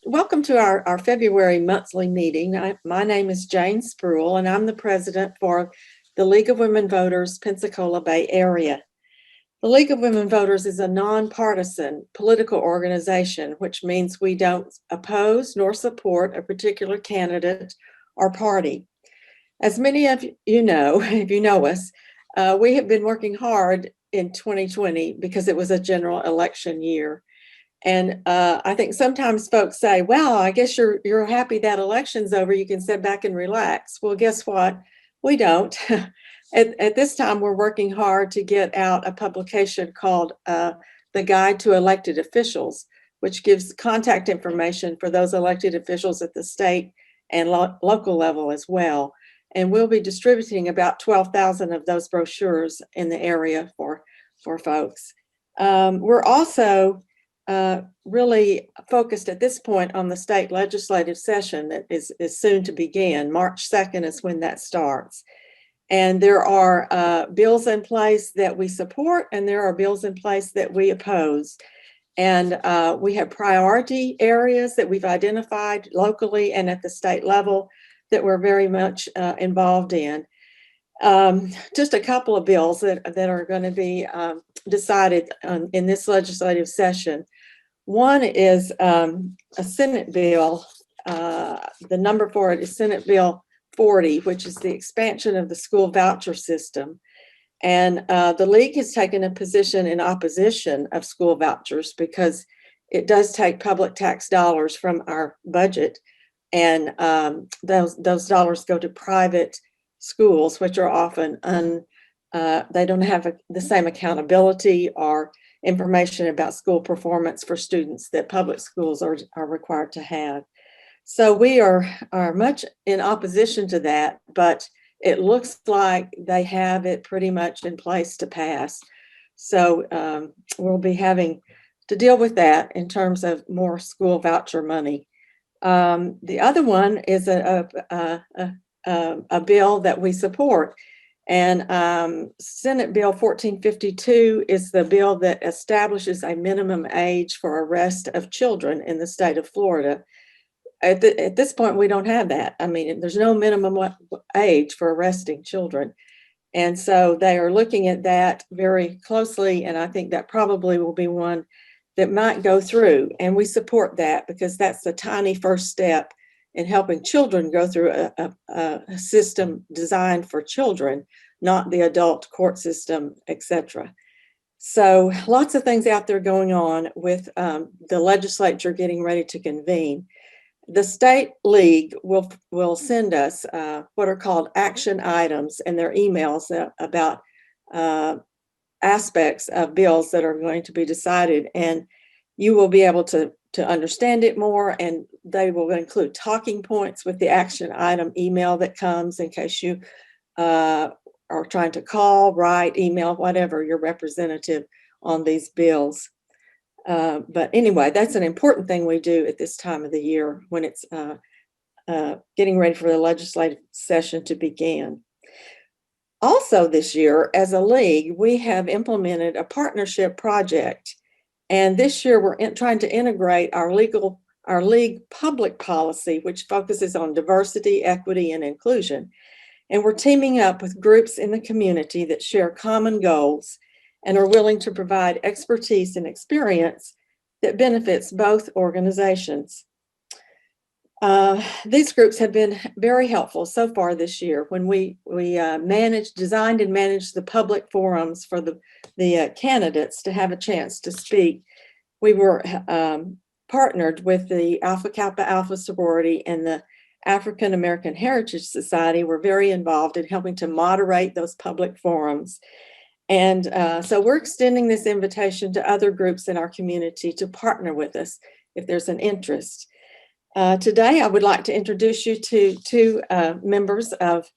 Welcome to our February monthly meeting. My name is Jane Spruill, and I'm the president for the League of Women Voters, Pensacola Bay Area. The League of Women Voters is a nonpartisan political organization, which means we don't oppose nor support a particular candidate or party. As many of you know, if you know us, we have been working hard in 2020 because it was a general election year. And I think sometimes folks say, well, I guess you're happy that election's over. You can sit back and relax. Well, guess what? We don't. At this time, we're working hard to get out a publication called The Guide to Elected Officials, which gives contact information for those elected officials at the state and local level as well. And we'll be distributing about 12,000 of those brochures in the area for folks. We're also really focused at this point on the state legislative session that is soon to begin. March 2nd is when that starts. And there are bills in place that we support, and there are bills in place that we oppose. And we have priority areas that we've identified locally and at the state level that we're very much involved in. Just a couple of bills that are going to be decided in this legislative session. One is a Senate bill. The number for it is Senate Bill 40, which is the expansion of the school voucher system. And the League has taken a position in opposition of school vouchers because it does take public tax dollars from our budget. And those dollars go to private schools, which are often they don't have the same accountability or information about school performance for students that public schools are required to have. So we are much in opposition to that, but it looks like they have it pretty much in place to pass. So we'll be having to deal with that in terms of more school voucher money. The other one is a bill that we support. And Senate Bill 1452 is the bill that establishes a minimum age for arrest of children in the state of Florida. At this point, we don't have that. I mean, there's no minimum age for arresting children. And so they are looking at that very closely. And I think that probably will be one that might go through. And we support that because that's the tiny first step in helping children go through a system designed for children, not the adult court system, etc. So lots of things out there going on with the legislature getting ready to convene. The state league will send us what are called action items in their emails about aspects of bills that are going to be decided, and you will be able to understand it more, and they will include talking points with the action item email that comes in case you are trying to call, write, email, whatever, your representative on these bills. But anyway, that's an important thing we do at this time of the year when it's getting ready for the legislative session to begin. Also this year, as a league, we have implemented a partnership project. And this year, we're trying to integrate our league public policy, which focuses on diversity, equity, and inclusion. And we're teaming up with groups in the community that share common goals and are willing to provide expertise and experience that benefits both organizations. These groups have been very helpful so far this year. When we designed and managed the public forums for the candidates to have a chance to speak, we were partnered with the Alpha Kappa Alpha sorority and the African American Heritage Society. We're very involved in helping to moderate those public forums. And so we're extending this invitation to other groups in our community to partner with us if there's an interest. Today, I would like to introduce you to two members of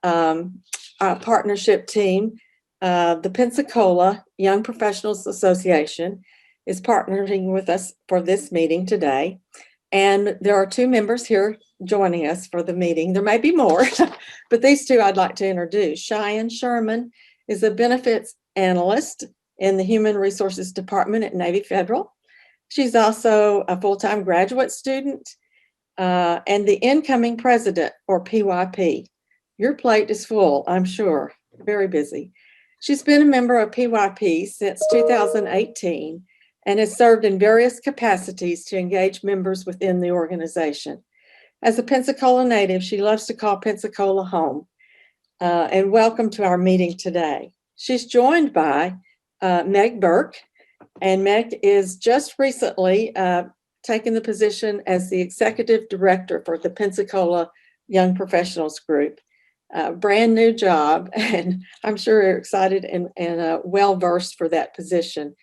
our partnership team. The Pensacola Young Professionals Association is partnering with us for this meeting today. And there are two members here joining us for the meeting. There may be more, but these two I'd like to introduce. Cheyenne Sherman is a benefits analyst in the Human Resources Department at Navy Federal. She's also a full-time graduate student and the incoming president for PYP. Your plate is full, I'm sure. Very busy. She's been a member of PYP since 2018 and has served in various capacities to engage members within the organization. As a Pensacola native, she loves to call Pensacola home. And welcome to our meeting today. She's joined by Meg Burke, and Meg is just recently taken the position as the executive director for the Pensacola Young Professionals Group. Brand new job, and I'm sure you're excited and well-versed for that position.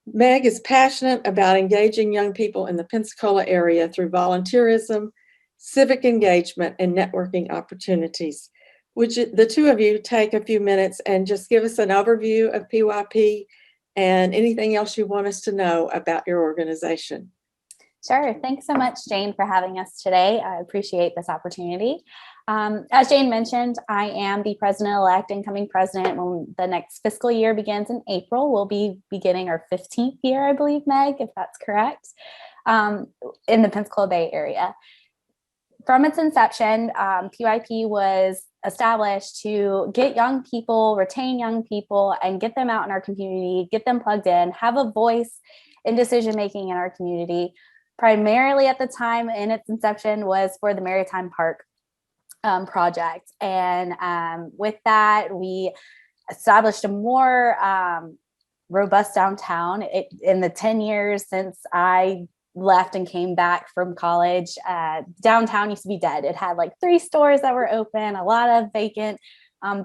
Meg is passionate about engaging young people in the Pensacola area through volunteerism, civic engagement, and networking opportunities. Would you, the two of you, take a few minutes and just give us an overview of PYP and anything else you want us to know about your organization? Sure. Thanks so much, Jane, for having us today. I appreciate this opportunity. As Jane mentioned, I am the president-elect, incoming president. When the next fiscal year begins in April, we'll be beginning our 15th year, I believe, Meg, if that's correct, in the Pensacola Bay area. From its inception, PYP was established to get young people, retain young people, and get them out in our community, get them plugged in, have a voice in decision-making in our community. Primarily at the time in its inception was for the Maritime Park project. And with that, we established a more robust downtown. In the 10 years since I left and came back from college, downtown used to be dead. It had like 3 stores that were open, a lot of vacant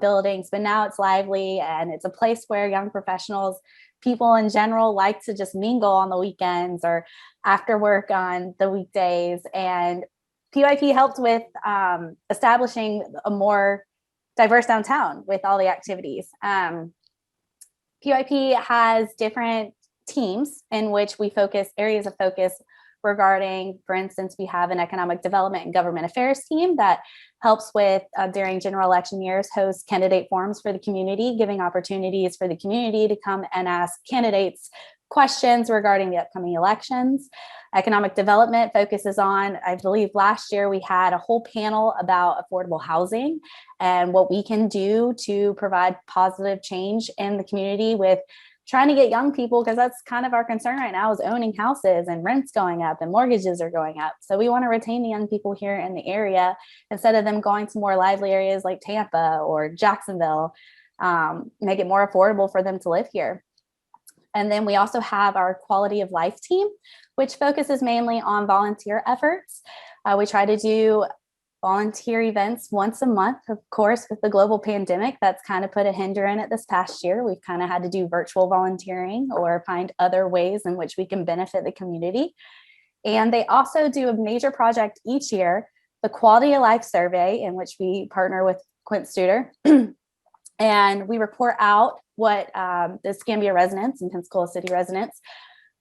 buildings, but now it's lively and it's a place where young professionals, people in general, like to just mingle on the weekends or after work on the weekdays. And PYP helped with establishing a more diverse downtown with all the activities. PYP has different teams in which we focus, areas of focus regarding, for instance, we have an economic development and government affairs team that helps with, during general election years, host candidate forums for the community, giving opportunities for the community to come and ask candidates questions regarding the upcoming elections. Economic development focuses on, I believe last year we had a whole panel about affordable housing and what we can do to provide positive change in the community with trying to get young people, because that's kind of our concern right now, is owning houses and rents going up and mortgages are going up. So we want to retain the young people here in the area instead of them going to more lively areas like Tampa or Jacksonville, make it more affordable for them to live here. And then we also have our quality of life team, which focuses mainly on volunteer efforts. We try to do volunteer events once a month. Of course, with the global pandemic, that's kind of put a hinder in it this past year. We've kind of had to do virtual volunteering or find other ways in which we can benefit the community. And they also do a major project each year, the Quality of Life Survey, in which we partner with Quint Studer. And we report out what the Escambia residents and Pensacola City residents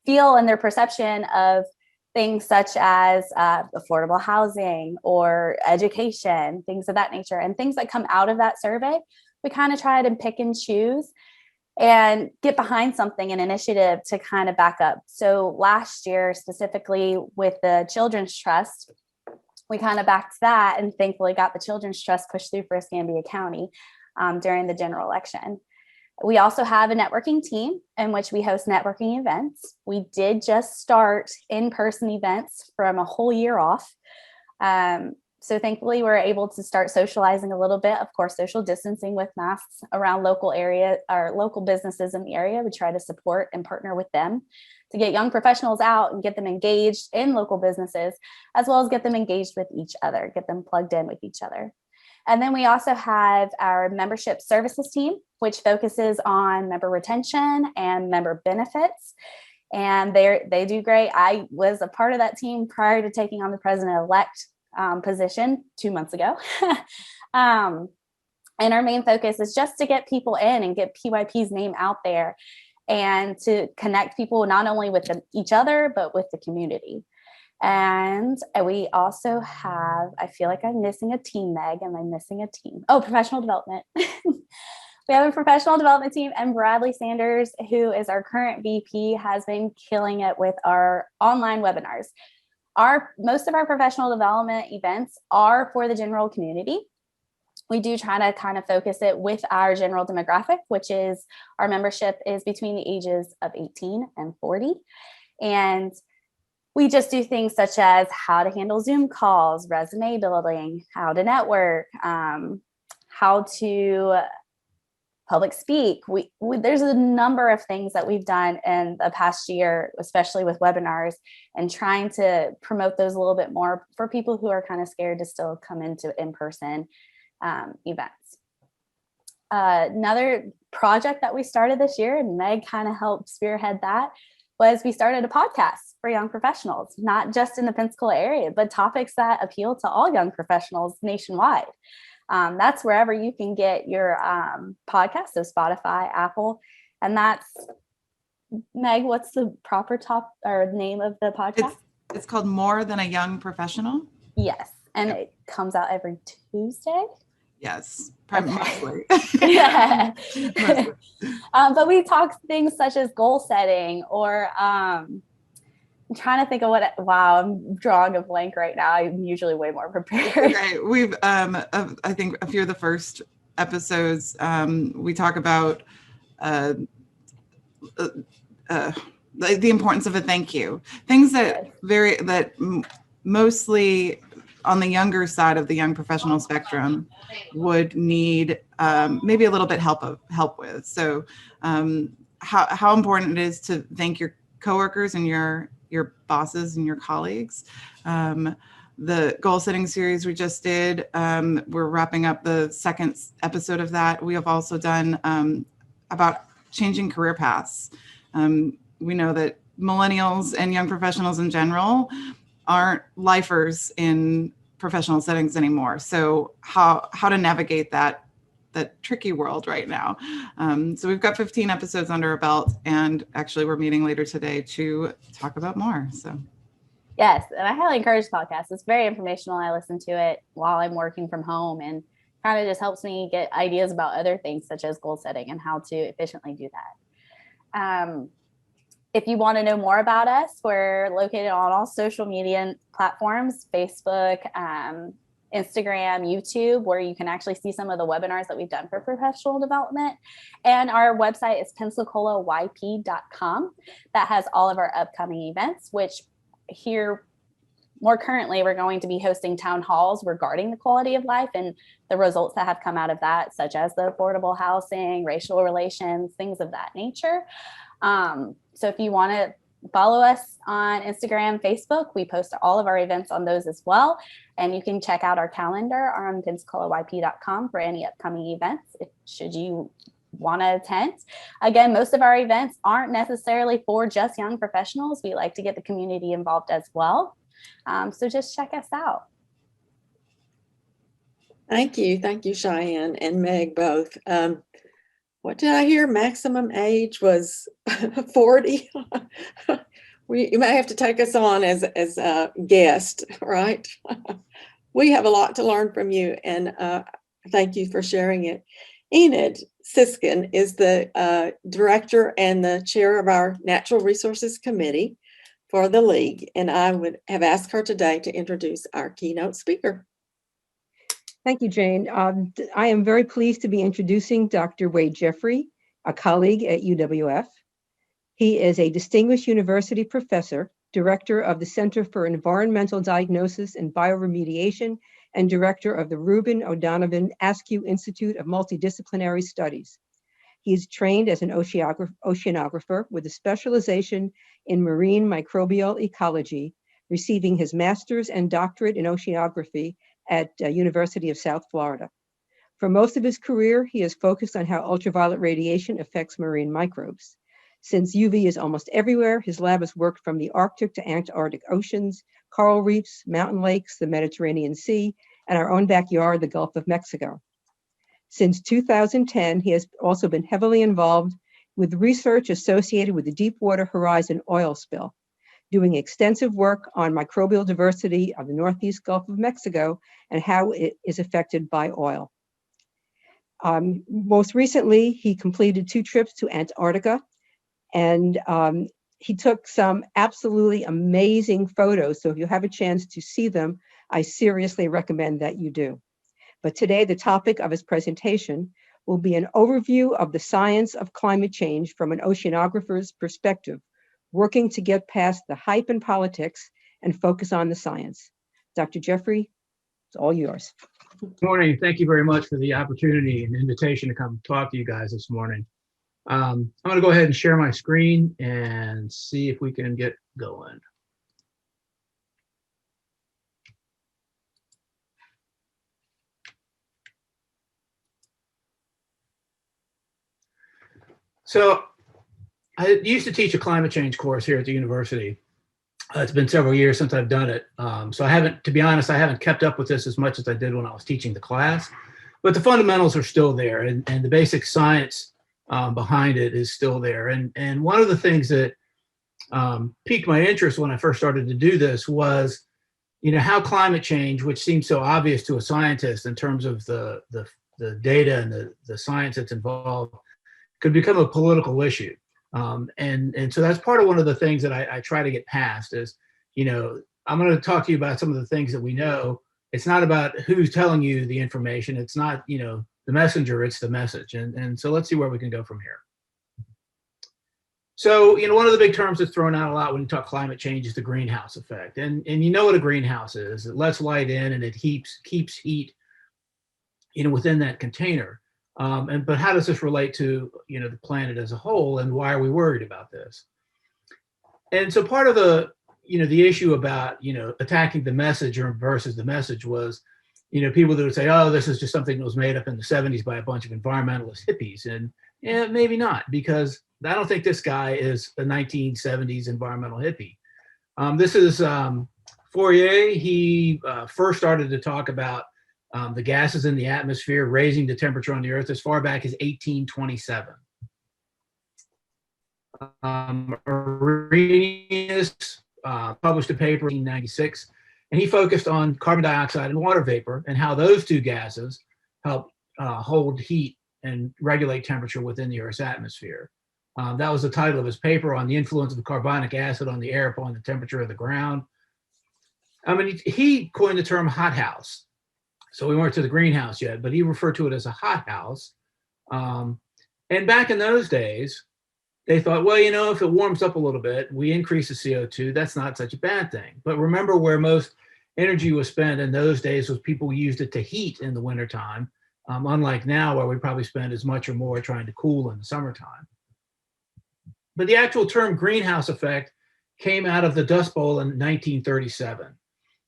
feel and their perception of things such as affordable housing or education, things of that nature, and things that come out of that survey. We kind of try to pick and choose and get behind something, an initiative to kind of back up. So last year, specifically with the Children's Trust, we kind of backed that and thankfully got the Children's Trust pushed through for Escambia County during the general election. We also have a networking team in which we host networking events. We did just start in-person events from a whole year off. So thankfully, we're able to start socializing a little bit. Of course, social distancing with masks around local area or local businesses in the area. We try to support and partner with them to get young professionals out and get them engaged in local businesses, as well as get them engaged with each other, get them plugged in with each other. And then we also have our membership services team, which focuses on member retention and member benefits. And they do great. I was a part of that team prior to taking on the president-elect position 2 months ago. And our main focus is just to get people in and get PYP's name out there and to connect people not only with each other, but with the community. And we also have, I feel like I'm missing a team, Meg. Am I missing a team? Oh, professional development. We have a professional development team, and Bradley Sanders, who is our current VP, has been killing it with our online webinars. Most of our professional development events are for the general community. We do try to kind of focus it with our general demographic, which is our membership is between the ages of 18 and 40. And we just do things such as how to handle Zoom calls, resume building, how to network, how to public speak. There's a number of things that we've done in the past year, especially with webinars, and trying to promote those a little bit more for people who are kind of scared to still come into in-person events. Another project that we started this year, and Meg kind of helped spearhead that, was we started a podcast for young professionals, not just in the Pensacola area, but topics that appeal to all young professionals nationwide. That's wherever you can get your podcast, so Spotify, Apple, and that's, Meg, what's the proper name of the podcast? It's called More Than a Young Professional. Yes, and it comes out every Tuesday. Yes, mostly. Yeah. But we talk things such as goal setting, or I'm trying to think of I'm drawing a blank right now. I'm usually way more prepared. Okay. We've, I think a few of the first episodes, we talk about the importance of a thank you. Things that mostly on the younger side of the young professional spectrum would need maybe a little bit help with. So how important it is to thank your coworkers and your bosses and your colleagues. The goal setting series we just did, we're wrapping up the second episode of that. We have also done about changing career paths. We know that millennials and young professionals in general aren't lifers in professional settings anymore. So how to navigate that tricky world right now. So we've got 15 episodes under our belt, and actually we're meeting later today to talk about more. So yes, and I highly encourage the podcast. It's very informational. I listen to it while I'm working from home, and kind of just helps me get ideas about other things such as goal setting and how to efficiently do that. If you want to know more about us, we're located on all social media platforms, Facebook, Instagram, YouTube, where you can actually see some of the webinars that we've done for professional development. And our website is PensacolaYP.com. That has all of our upcoming events, which here more currently, we're going to be hosting town halls regarding the quality of life and the results that have come out of that, such as the affordable housing, racial relations, things of that nature. So if you want to follow us on Instagram, Facebook, we post all of our events on those as well. And you can check out our calendar on PensacolaYP.com for any upcoming events, should you want to attend. Again, most of our events aren't necessarily for just young professionals. We like to get the community involved as well. So just check us out. Thank you, Cheyenne and Meg both. What did I hear? Maximum age was 40. You may have to take us on as a guest, right? We have a lot to learn from you, and thank you for sharing it. Enid Siskin is the director and the chair of our Natural Resources Committee for the League, and I would have asked her today to introduce our keynote speaker. Thank you, Jane. I am very pleased to be introducing Dr. Wade Jeffrey, a colleague at UWF. He is a distinguished university professor, director of the Center for Environmental Diagnosis and Bioremediation, and director of the Reuben O'Donovan Askew Institute of Multidisciplinary Studies. He is trained as an oceanographer with a specialization in marine microbial ecology, receiving his master's and doctorate in oceanography at University of South Florida. For most of his career, he has focused on how ultraviolet radiation affects marine microbes. Since UV is almost everywhere, his lab has worked from the Arctic to Antarctic oceans, coral reefs, mountain lakes, the Mediterranean Sea, and our own backyard, the Gulf of Mexico. Since 2010, he has also been heavily involved with research associated with the Deepwater Horizon oil spill, doing extensive work on microbial diversity of the Northeast Gulf of Mexico and how it is affected by oil. Most recently, he completed 2 trips to Antarctica, and he took some absolutely amazing photos. So if you have a chance to see them, I seriously recommend that you do. But today, the topic of his presentation will be an overview of the science of climate change from an oceanographer's perspective, working to get past the hype in politics and focus on the science. Dr. Jeffrey, it's all yours. Good morning. Thank you very much for the opportunity and invitation to come talk to you guys this morning. I'm going to go ahead and share my screen and see if we can get going. So I used to teach a climate change course here at the university. It's been several years since I've done it. So I haven't, to be honest, I haven't kept up with this as much as I did when I was teaching the class, but the fundamentals are still there, and the basic science behind it is still there. And one of the things that piqued my interest when I first started to do this was, you know, how climate change, which seems so obvious to a scientist in terms of the data and the science that's involved, could become a political issue. And so that's part of one of the things that I try to get past is, you know, I'm going to talk to you about some of the things that we know. It's not about who's telling you the information. It's not, you know, the messenger, it's the message. And so let's see where we can go from here. So, you know, one of the big terms that's thrown out a lot when you talk climate change is the greenhouse effect. And you know what a greenhouse is. It lets light in and it keeps heat, you know, within that container. But how does this relate to, you know, the planet as a whole, and why are we worried about this? And so part of the, you know, the issue about, you know, attacking the message versus the message was, you know, people that would say, oh, this is just something that was made up in the 70s by a bunch of environmentalist hippies. And yeah, maybe not, because I don't think this guy is a 1970s environmental hippie. This is Fourier. He first started to talk about the gases in the atmosphere raising the temperature on the Earth as far back as 1827. Arrhenius published a paper in 1996, and he focused on carbon dioxide and water vapor and how those two gases help hold heat and regulate temperature within the Earth's atmosphere. That was the title of his paper, on the influence of carbonic acid on the air upon the temperature of the ground. I mean, he coined the term hothouse. So we weren't to the greenhouse yet, but he referred to it as a hothouse. And back in those days, they thought, well, you know, if it warms up a little bit, we increase the CO2, that's not such a bad thing. But remember, where most energy was spent in those days was people used it to heat in the wintertime, unlike now where we probably spend as much or more trying to cool in the summertime. But the actual term greenhouse effect came out of the Dust Bowl in 1937.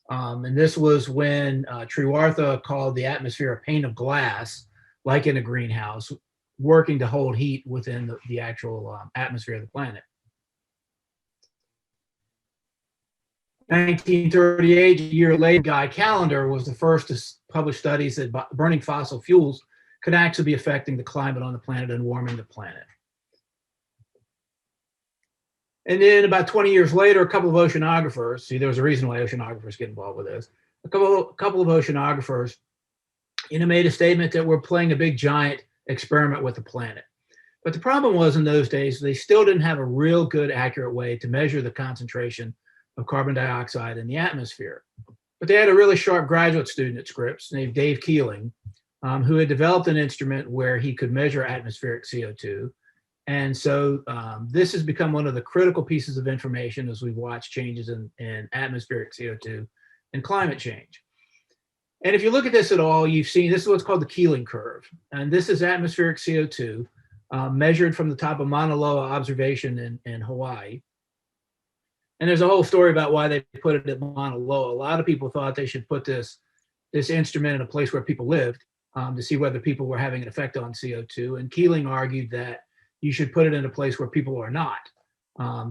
And this was when Trewartha called the atmosphere a pane of glass, like in a greenhouse, working to hold heat within the actual atmosphere of the planet. 1938, a year later, Guy Callendar was the first to publish studies that burning fossil fuels could actually be affecting the climate on the planet and warming the planet. And then about 20 years later, a couple of oceanographers, see, there was a reason why oceanographers get involved with this. A couple of oceanographers, you know, made a statement that we're playing a big giant experiment with the planet. But the problem was, in those days, they still didn't have a real good, accurate way to measure the concentration of carbon dioxide in the atmosphere. But they had a really sharp graduate student at Scripps named Dave Keeling, who had developed an instrument where he could measure atmospheric CO2. And so this has become one of the critical pieces of information as we watch changes in atmospheric CO2 and climate change. And if you look at this at all, you've seen, this is what's called the Keeling curve. And this is atmospheric CO2 measured from the top of Mauna Loa observation in Hawaii. And there's a whole story about why they put it at Mauna Loa. A lot of people thought they should put this instrument in a place where people lived to see whether people were having an effect on CO2. And Keeling argued that you should put it in a place where people are not,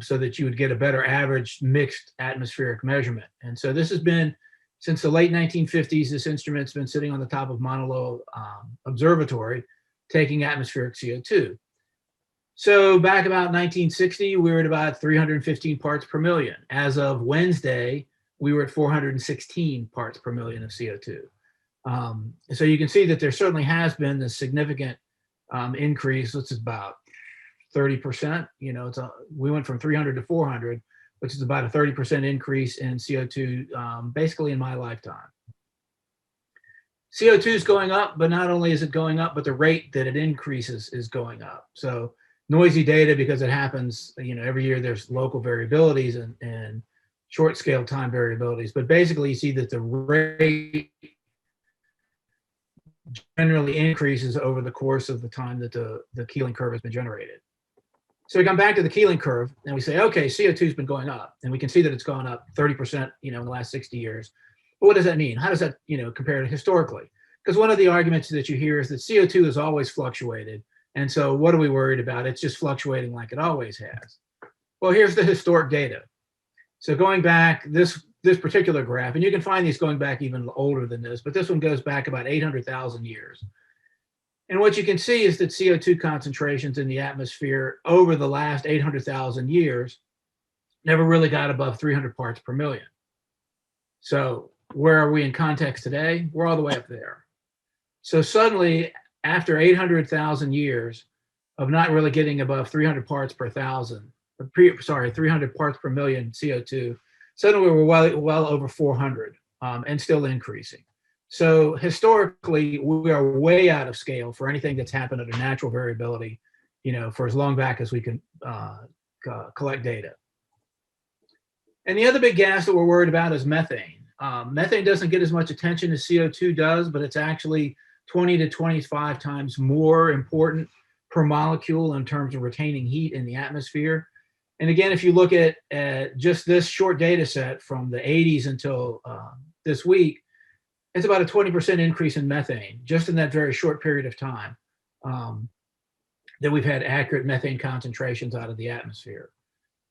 so that you would get a better average mixed atmospheric measurement. And so this has been, since the late 1950s, this instrument's been sitting on the top of Mauna Loa Observatory, taking atmospheric CO2. So back about 1960, we were at about 315 parts per million. As of Wednesday, we were at 416 parts per million of CO2. So you can see that there certainly has been this significant increase. It's about 30%. You know, we went from 300 to 400, which is about a 30% increase in CO2 basically in my lifetime. CO2 is going up, but not only is it going up, but the rate that it increases is going up. So noisy data, because it happens, you know, every year there's local variabilities and short scale time variabilities, but basically you see that the rate generally increases over the course of the time that the Keeling curve has been generated. So we come back to the Keeling curve and we say, okay, CO2 has been going up, and we can see that it's gone up 30%, you know, in the last 60 years. But what does that mean? How does that, you know, compare to historically? Because one of the arguments that you hear is that CO2 has always fluctuated. And so what are we worried about? It's just fluctuating like it always has. Well, here's the historic data. So going back, this particular graph, and you can find these going back even older than this, but this one goes back about 800,000 years. And what you can see is that CO2 concentrations in the atmosphere over the last 800,000 years never really got above 300 parts per million. So where are we in context today? We're all the way up there. So suddenly, after 800,000 years of not really getting above 300 parts per thousand, 300 parts per million CO2, suddenly we're well over 400 and still increasing. So historically, we are way out of scale for anything that's happened under natural variability, you know, for as long back as we can collect data. And the other big gas that we're worried about is methane. Methane doesn't get as much attention as CO2 does, but it's actually 20 to 25 times more important per molecule in terms of retaining heat in the atmosphere. And again, if you look at just this short data set from the 80s until this week, it's about a 20% increase in methane just in that very short period of time that we've had accurate methane concentrations out of the atmosphere.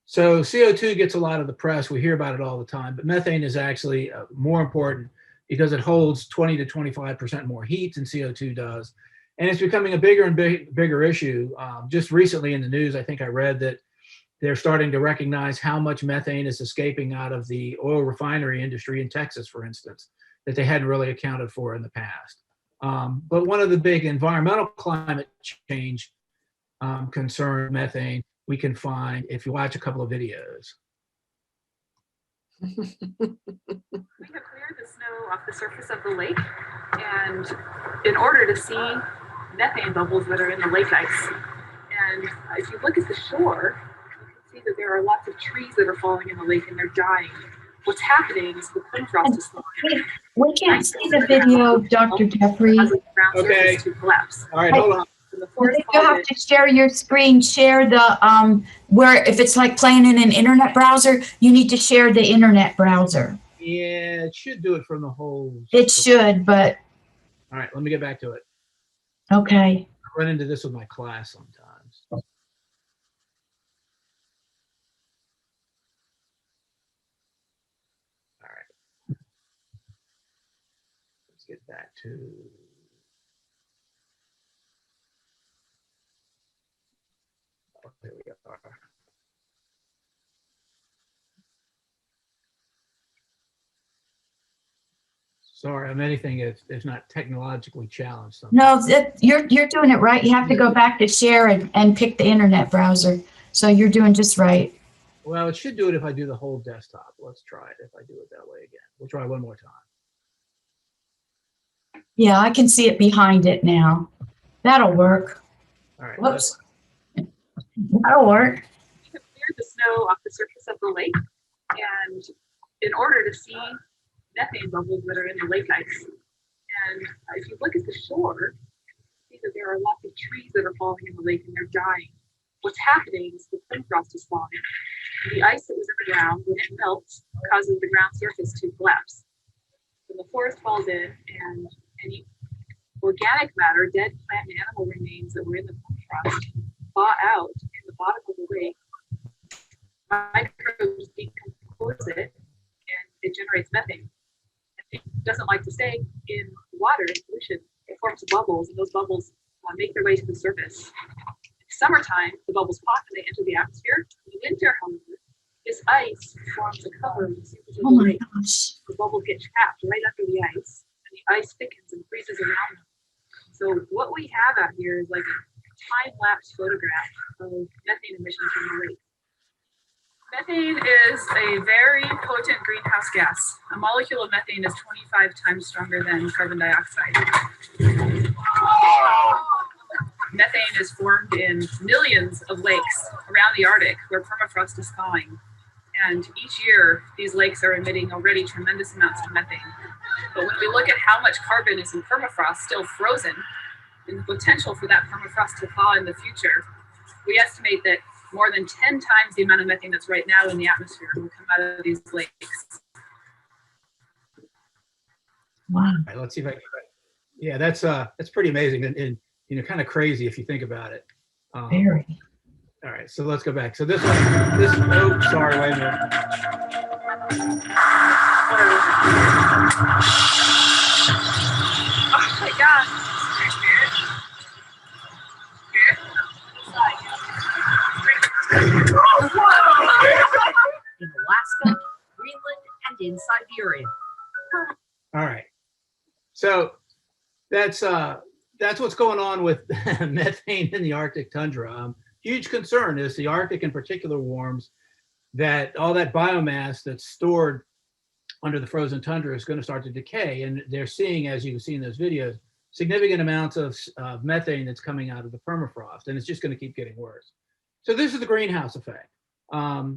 So CO2 gets a lot of the press. We hear about it all the time, but methane is actually more important because it holds 20 to 25% more heat than CO2 does. And it's becoming a bigger and bigger issue. Just recently in the news, I think I read that they're starting to recognize how much methane is escaping out of the oil refinery industry in Texas, for instance, that they hadn't really accounted for in the past. But one of the big environmental climate change concern methane we can find if you watch a couple of videos. We have cleared the snow off the surface of the lake, and in order to see methane bubbles that are in the lake ice. And if you look at the shore, you can see that there are lots of trees that are falling in the lake and they're dying. What's happening is the permafrost is slowing. We can't see the video, Dr. Jeffrey. Causing the ground Okay. surface to collapse. All right, hold on. And the I forest think you have folded. to share your screen, share the, where, if it's like playing in an internet browser, you need to share the internet browser. Yeah, it should do it from the whole. It should, but, All right, let me get back to it. okay. I run into this with my class sometimes. All right. Let's get back to. Oh, there we are. Sorry, I'm anything if not technologically challenged. Sometimes. No, you're doing it right. You have to go back to share and pick the internet browser. So you're doing just right. Well, it should do it if I do the whole desktop. Let's try it if I do it that way again. We'll try one more time. Yeah, I can see it behind it now. That'll work. All right. Whoops. That'll work. We have cleared the snow off the surface of the lake, and in order to see methane bubbles that are in the lake ice. And if you look at the shore, you see that there are lots of trees that are falling in the lake and they're dying. What's happening is the permafrost is falling. The ice that was in the ground, when it melts, causes the ground surface to collapse. And the forest falls in, and any organic matter, dead plant and animal remains that were in the permafrost, thaw out in the bottom of the lake. Microbes decompose it, and it generates methane. It doesn't like to stay in water in solution. It forms bubbles, and those bubbles make their way to the surface. In summertime, the bubbles pop and they enter the atmosphere. In the winter, however, this ice forms a cover on the surface of Oh the my lake. gosh. The bubbles get trapped right under the ice, and the ice thickens and freezes around them. So what we have out here is like a time-lapse photograph of methane emissions from the lake. Methane is a very potent greenhouse gas. A molecule of methane is 25 times stronger than carbon dioxide. Methane is formed in millions of lakes around the Arctic where permafrost is thawing. And each year, these lakes are emitting already tremendous amounts of methane. But when we look at how much carbon is in permafrost still frozen, and the potential for that permafrost to thaw in the future, we estimate that more than 10 times the amount of methane that's right now in the atmosphere will come out of these lakes. Wow. All right, let's see if I can. Yeah, that's pretty amazing and you know, kind of crazy if you think about it. Very. All right, so let's go back. So this one, oh, sorry, wait a minute. Oh my God. In Alaska, Greenland, and in Siberia. All right, so that's what's going on with methane in the Arctic tundra. Huge concern is the Arctic in particular warms, that all that biomass that's stored under the frozen tundra is going to start to decay. And they're seeing, as you can see in those videos, significant amounts of methane that's coming out of the permafrost, and it's just going to keep getting worse. So this is the greenhouse effect.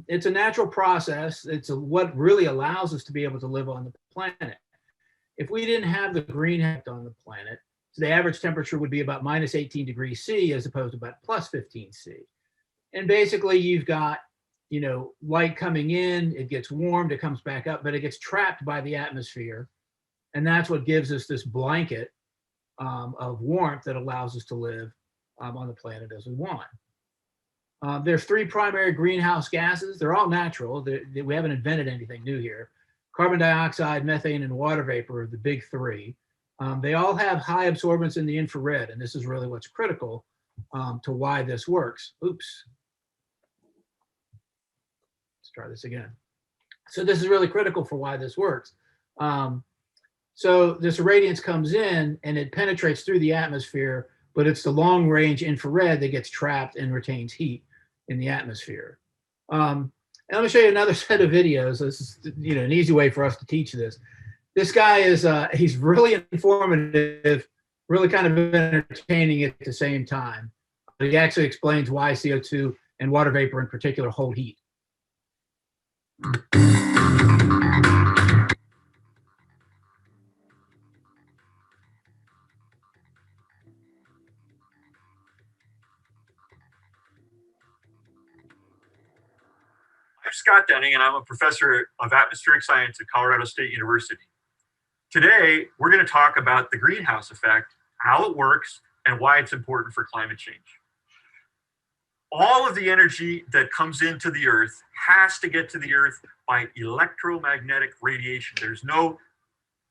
It's a natural process. It's what really allows us to be able to live on the planet. If we didn't have the greenhouse on the planet, so the average temperature would be about minus 18 degrees C as opposed to about plus 15 C. And basically you've got, you know, light coming in, it gets warmed, it comes back up, but it gets trapped by the atmosphere. And that's what gives us this blanket of warmth that allows us to live on the planet as we want. There's three primary greenhouse gases. They're all natural. We haven't invented anything new here. Carbon dioxide, methane, and water vapor are the big three. They all have high absorbance in the infrared, and this is really what's critical to why this works. Oops. Let's try this again. So this is really critical for why this works. So this irradiance comes in and it penetrates through the atmosphere, but it's the long range infrared that gets trapped and retains heat in the atmosphere. And let me show you another set of videos. This is, you know, an easy way for us to teach this. This guy is, he's really informative, really kind of entertaining at the same time. He actually explains why CO2 and water vapor in particular hold heat. I'm Scott Denning, and I'm a professor of atmospheric science at Colorado State University. Today, we're going to talk about the greenhouse effect, how it works, and why it's important for climate change. All of the energy that comes into the Earth has to get to the Earth by electromagnetic radiation. There's no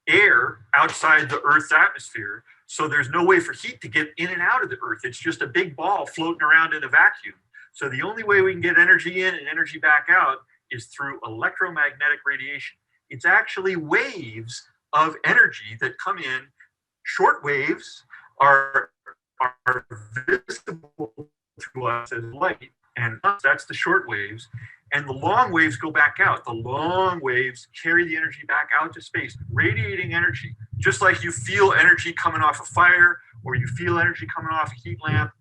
air outside the Earth's atmosphere, so there's no way for heat to get in and out of the Earth. It's just a big ball floating around in a vacuum. So the only way we can get energy in and energy back out is through electromagnetic radiation. It's actually waves of energy that come in. Short waves are visible to us as light, and that's the short waves. And the long waves go back out. The long waves carry the energy back out to space, radiating energy. Just like you feel energy coming off a fire, or you feel energy coming off a heat lamp,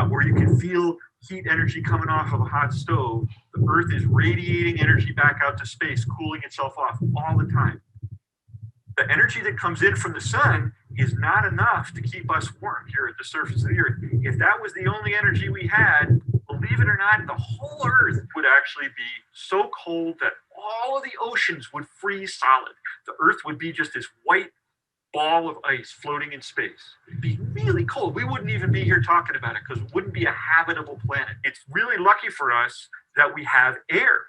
or you can feel heat energy coming off of a hot stove, the Earth is radiating energy back out to space, cooling itself off all the time. The energy that comes in from the sun is not enough to keep us warm here at the surface of the Earth. If that was the only energy we had, believe it or not, the whole Earth would actually be so cold that all of the oceans would freeze solid. The Earth would be just this white ball of ice floating in space. It'd be really cold. We wouldn't even be here talking about it because it wouldn't be a habitable planet. It's really lucky for us that we have air.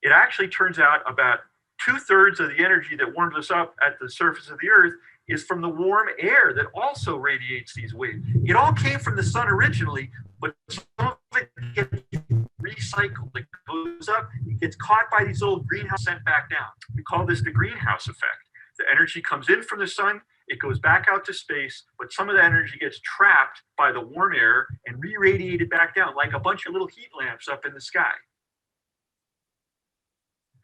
It actually turns out about 2/3 of the energy that warms us up at the surface of the Earth is from the warm air that also radiates these waves. It all came from the sun originally, but some of it gets recycled. It goes up, it gets caught by these old greenhouse, sent back down. We call this the greenhouse effect. The energy comes in from the sun, It goes back out to space, but some of that energy gets trapped by the warm air and re-radiated back down like a bunch of little heat lamps up in the sky.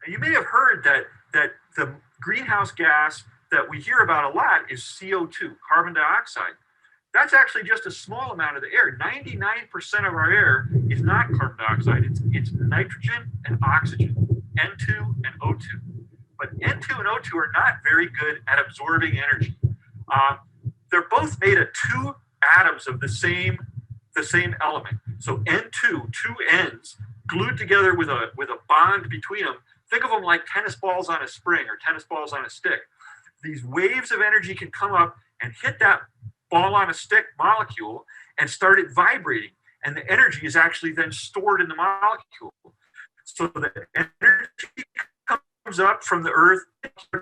Now, you may have heard that the greenhouse gas that we hear about a lot is CO2, carbon dioxide. That's actually just a small amount of the air. 99% of our air is not carbon dioxide. It's nitrogen and oxygen, N2 and O2. But N2 and O2 are not very good at absorbing energy. They're both made of two atoms of the same element. So N2, two ends glued together with a bond between them. Think of them like tennis balls on a spring or tennis balls on a stick. These waves of energy can come up and hit that ball on a stick molecule and start it vibrating. And the energy is actually then stored in the molecule. So the energy comes up from the earth,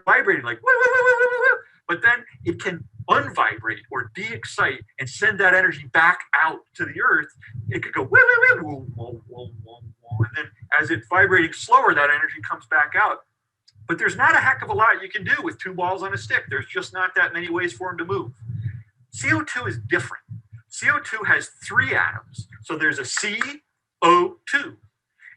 vibrating like, woo, woo, woo, woo, woo, woo. But then it can unvibrate or de-excite and send that energy back out to the earth. It could go, woo, woo, woo, woo, woo, woo, woo. And then as it's vibrating slower, that energy comes back out. But there's not a heck of a lot you can do with two balls on a stick. There's just not that many ways for them to move. CO2 is different. CO2 has three atoms. So there's a CO2.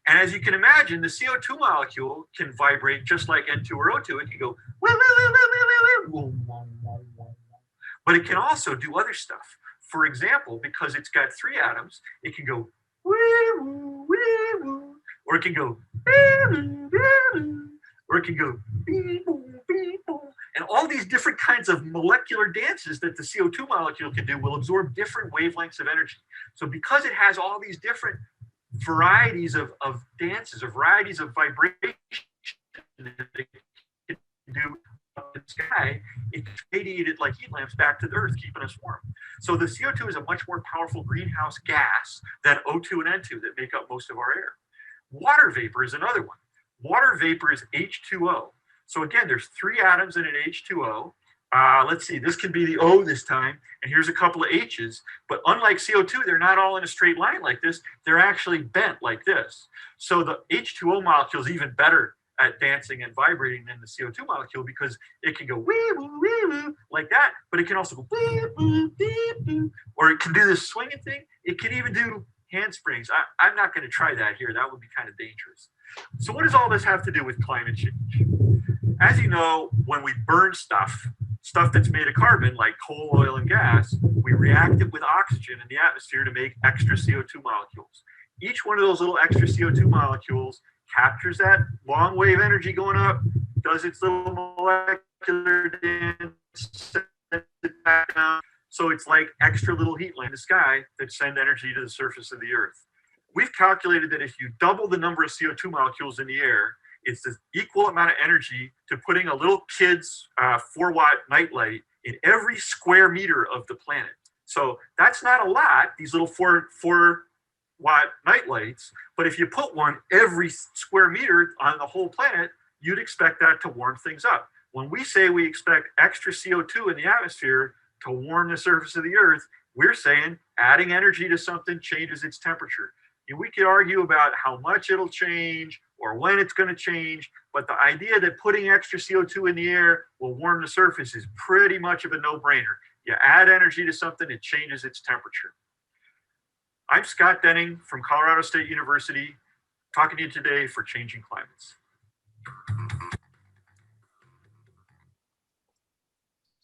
And as you can imagine, the CO2 molecule can vibrate just like N2 or O2. It can go, woo, woo, woo, woo, woo, woo, woo, woo, woo. But it can also do other stuff. For example, because it's got three atoms, it can go, woo, woo, woo, woo. Or it can go, woo, woo, woo. Or it can go, beep, boom, beep, boom. And all these different kinds of molecular dances that the CO2 molecule can do will absorb different wavelengths of energy. So because it has all these different varieties of dances, or varieties of vibration that it can do up in the sky, it's radiated like heat lamps back to the earth, keeping us warm. So the CO2 is a much more powerful greenhouse gas than O2 and N2 that make up most of our air. Water vapor is another one. Water vapor is H2O. So again, there's three atoms in an H2O. Let's see, this can be the O this time, and here's a couple of H's. But unlike CO2, they're not all in a straight line like this. They're actually bent like this. So the H2O molecule is even better at dancing and vibrating than the CO2 molecule because it can go wee woo wee woo like that, but it can also go wee woo wee woo, or it can do this swinging thing. It can even do handsprings. I'm not going to try that here. That would be kind of dangerous. So what does all this have to do with climate change? As you know, when we burn stuff that's made of carbon, like coal, oil, and gas, we react it with oxygen in the atmosphere to make extra CO2 molecules. Each one of those little extra CO2 molecules captures that long wave energy going up, does its little molecular dance, sends it back down. So it's like extra little heat lamps in the sky that send energy to the surface of the earth. We've calculated that if you double the number of CO2 molecules in the air, it's the equal amount of energy to putting a little kid's 4-watt nightlight in every square meter of the planet. So that's not a lot, these little 4-watt nightlights, but if you put one every square meter on the whole planet, you'd expect that to warm things up. When we say we expect extra CO2 in the atmosphere to warm the surface of the earth, we're saying adding energy to something changes its temperature. And we could argue about how much it'll change or when it's going to change, but the idea that putting extra CO2 in the air will warm the surface is pretty much of a no-brainer. You add energy to something, it changes its temperature. I'm Scott Denning from Colorado State University, talking to you today for Changing Climates.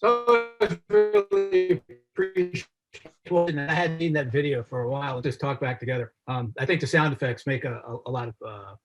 So I really appreciate it. I hadn't seen that video for a while. Let's just talk back together. I think the sound effects make a lot of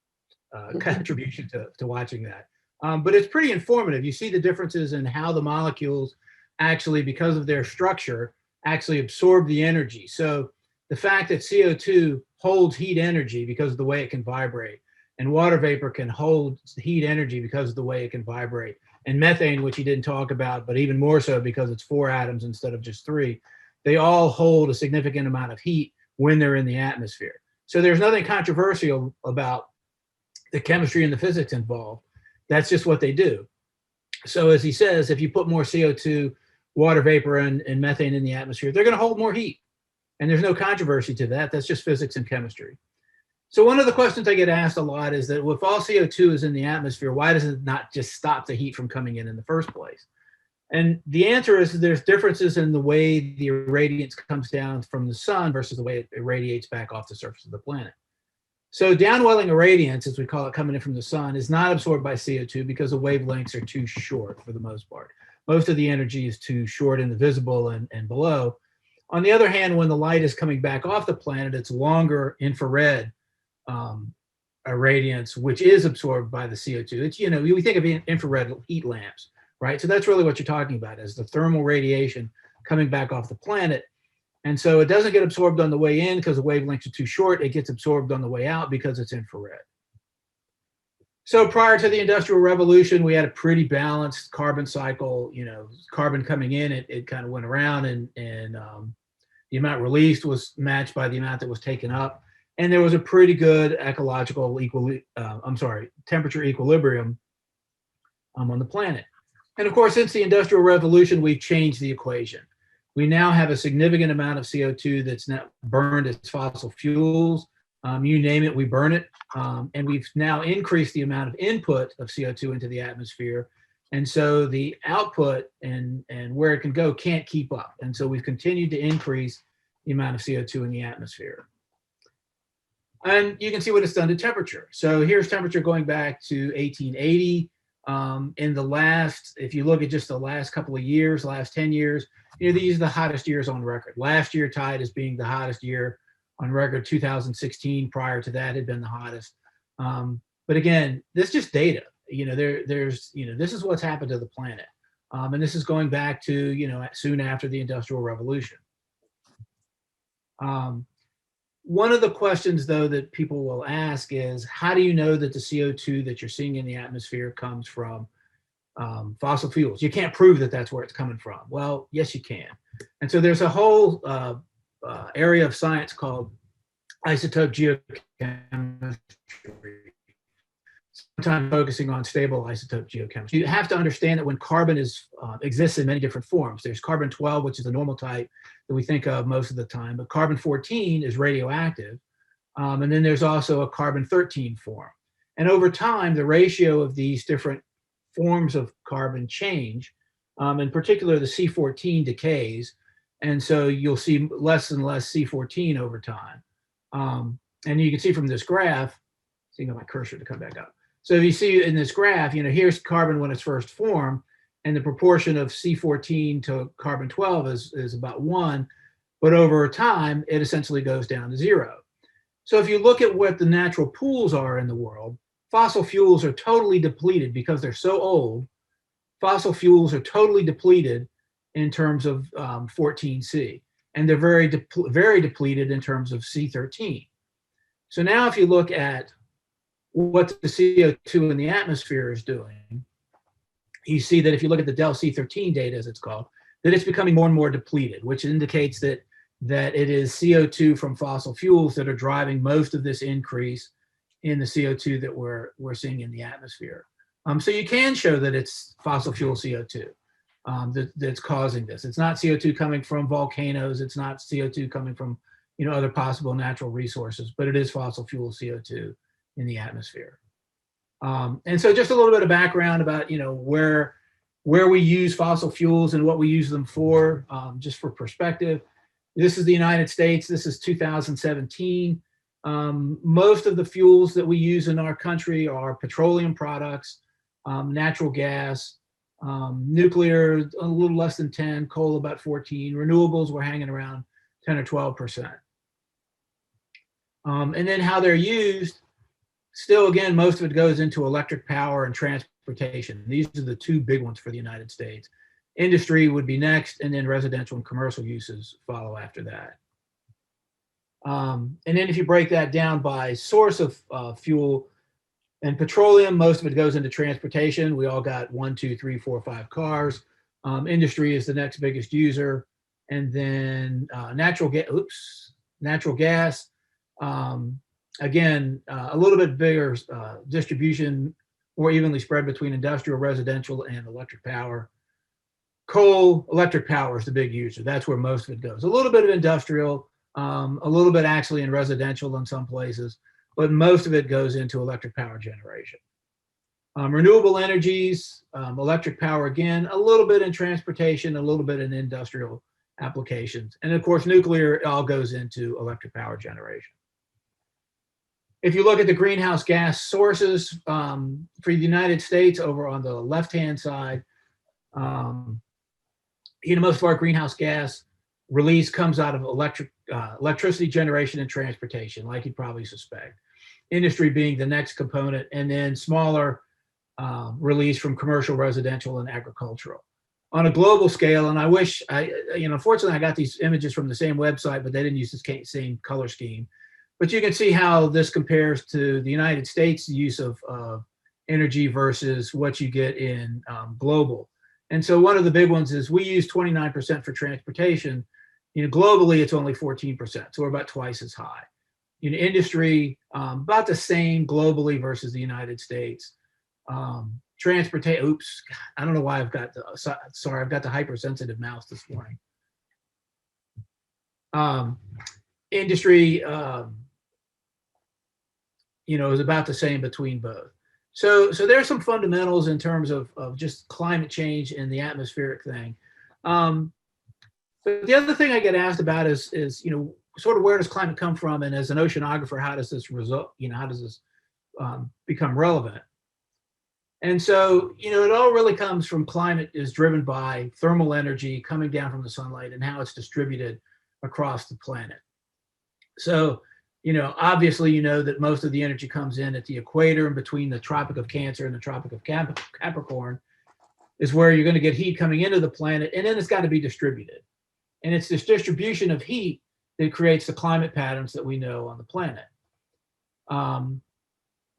contribution to watching that. But it's pretty informative. You see the differences in how the molecules actually, because of their structure, actually absorb the energy. So the fact that CO2 holds heat energy because of the way it can vibrate, and water vapor can hold heat energy because of the way it can vibrate, and methane, which he didn't talk about, but even more so because it's 4 atoms instead of just 3, they all hold a significant amount of heat when they're in the atmosphere. So there's nothing controversial about the chemistry and the physics involved. That's just what they do. So as he says, if you put more CO2, water vapor, and methane in the atmosphere, they're going to hold more heat. And there's no controversy to that. That's just physics and chemistry. So one of the questions I get asked a lot is that if all CO2 is in the atmosphere, why does it not just stop the heat from coming in the first place? And the answer is there's differences in the way the irradiance comes down from the sun versus the way it irradiates back off the surface of the planet. So downwelling irradiance, as we call it, coming in from the sun, is not absorbed by CO2 because the wavelengths are too short for the most part. Most of the energy is too short in the visible and below. On the other hand, when the light is coming back off the planet, it's longer infrared irradiance, which is absorbed by the CO2. It's, you know, we think of infrared heat lamps, right? So that's really what you're talking about, is the thermal radiation coming back off the planet. And so it doesn't get absorbed on the way in because the wavelengths are too short. It gets absorbed on the way out because it's infrared. So prior to the Industrial Revolution, we had a pretty balanced carbon cycle. You know, carbon coming in, it kind of went around, and the amount released was matched by the amount that was taken up. And there was a pretty good ecological temperature equilibrium on the planet. And of course, since the Industrial Revolution, we've changed the equation. We now have a significant amount of CO2 that's not burned as fossil fuels. You name it, we burn it. And we've now increased the amount of input of CO2 into the atmosphere. And so the output and where it can go can't keep up. And so we've continued to increase the amount of CO2 in the atmosphere. And you can see what it's done to temperature. So here's temperature going back to 1880. In the last, if you look at just the last couple of years, last 10 years, you know, these are the hottest years on record. Last year tied as being the hottest year on record. 2016 prior to that had been the hottest. But again, this is just data. You know, there's, you know, this is what's happened to the planet. And this is going back to, you know, soon after the Industrial Revolution. One of the questions, though, that people will ask is, how do you know that the CO2 that you're seeing in the atmosphere comes from fossil fuels? You can't prove that that's where it's coming from. Well, yes, you can. And so there's a whole area of science called isotope geochemistry, sometimes focusing on stable isotope geochemistry. You have to understand that when carbon exists in many different forms. There's carbon-12, which is the normal type that we think of most of the time, but carbon-14 is radioactive. And then there's also a carbon-13 form. And over time, the ratio of these different forms of carbon change. In particular, the C14 decays. And so you'll see less and less C14 over time. And you can see from this graph, seeing my cursor to come back up. So if you see in this graph, you know, here's carbon when it's first formed, and the proportion of C14 to carbon-12 is about 1, but over time, it essentially goes down to 0. So if you look at what the natural pools are in the world, fossil fuels are totally depleted because they're so old. Fossil fuels are totally depleted in terms of 14C, and they're very depleted in terms of C13. So now if you look at what the CO2 in the atmosphere is doing, you see that if you look at the Del C13 data, as it's called, that it's becoming more and more depleted, which indicates that it is CO2 from fossil fuels that are driving most of this increase in the CO2 that we're seeing in the atmosphere. So you can show that it's fossil fuel CO2 that's causing this. It's not CO2 coming from volcanoes. It's not CO2 coming from, you know, other possible natural resources, but it is fossil fuel CO2 in the atmosphere. And so just a little bit of background about, you know, where we use fossil fuels and what we use them for, just for perspective. This is the United States. This is 2017. Most of the fuels that we use in our country are petroleum products, natural gas, nuclear, a little less than 10, coal about 14, renewables, we're hanging around 10 or 12%. And then how they're used, still, again, most of it goes into electric power and transportation. These are the two big ones for the United States. Industry would be next, and then residential and commercial uses follow after that. And then if you break that down by source of fuel, and petroleum, most of it goes into transportation. We all got 1, 2, 3, 4, 5 cars. Industry is the next biggest user. And then natural gas. Again, a little bit bigger distribution, more evenly spread between industrial, residential, and electric power. Coal, electric power is the big user. That's where most of it goes. A little bit of industrial, a little bit actually in residential in some places, but most of it goes into electric power generation. Renewable energies, electric power again, a little bit in transportation, a little bit in industrial applications. And of course, nuclear all goes into electric power generation. If you look at the greenhouse gas sources for the United States over on the left-hand side, most of our greenhouse gas release comes out of electricity generation and transportation, like you'd probably suspect. Industry being the next component, and then smaller release from commercial, residential, and agricultural. On a global scale, and I wish, unfortunately I got these images from the same website, but they didn't use the same color scheme. But you can see how this compares to the United States use of energy versus what you get in global. And so one of the big ones is we use 29% for transportation. Globally, it's only 14%. So we're about twice as high. Industry, about the same globally versus the United States. Transportation, oops, I don't know why I've got the hypersensitive mouse this morning. Industry, is about the same between both. So there's some fundamentals in terms of just climate change and the atmospheric thing. But the other thing I get asked about is sort of where does climate come from? And as an oceanographer, how does this result, how does this become relevant? And so, it all really comes from climate is driven by thermal energy coming down from the sunlight and how it's distributed across the planet. So, obviously, that most of the energy comes in at the equator and between the Tropic of Cancer and the Tropic of Capricorn is where you're going to get heat coming into the planet, and then it's got to be distributed. And it's this distribution of heat that creates the climate patterns that we know on the planet.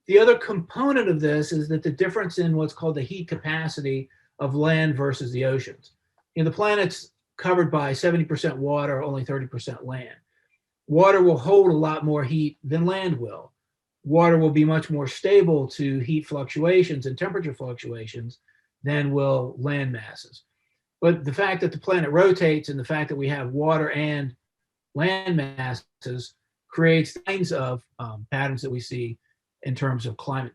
The other component of this is that the difference in what's called the heat capacity of land versus the oceans. The planet's covered by 70% water, only 30% land. Water will hold a lot more heat than land will. Water will be much more stable to heat fluctuations and temperature fluctuations than will land masses. But the fact that the planet rotates and the fact that we have water and land masses creates kinds of patterns that we see in terms of climate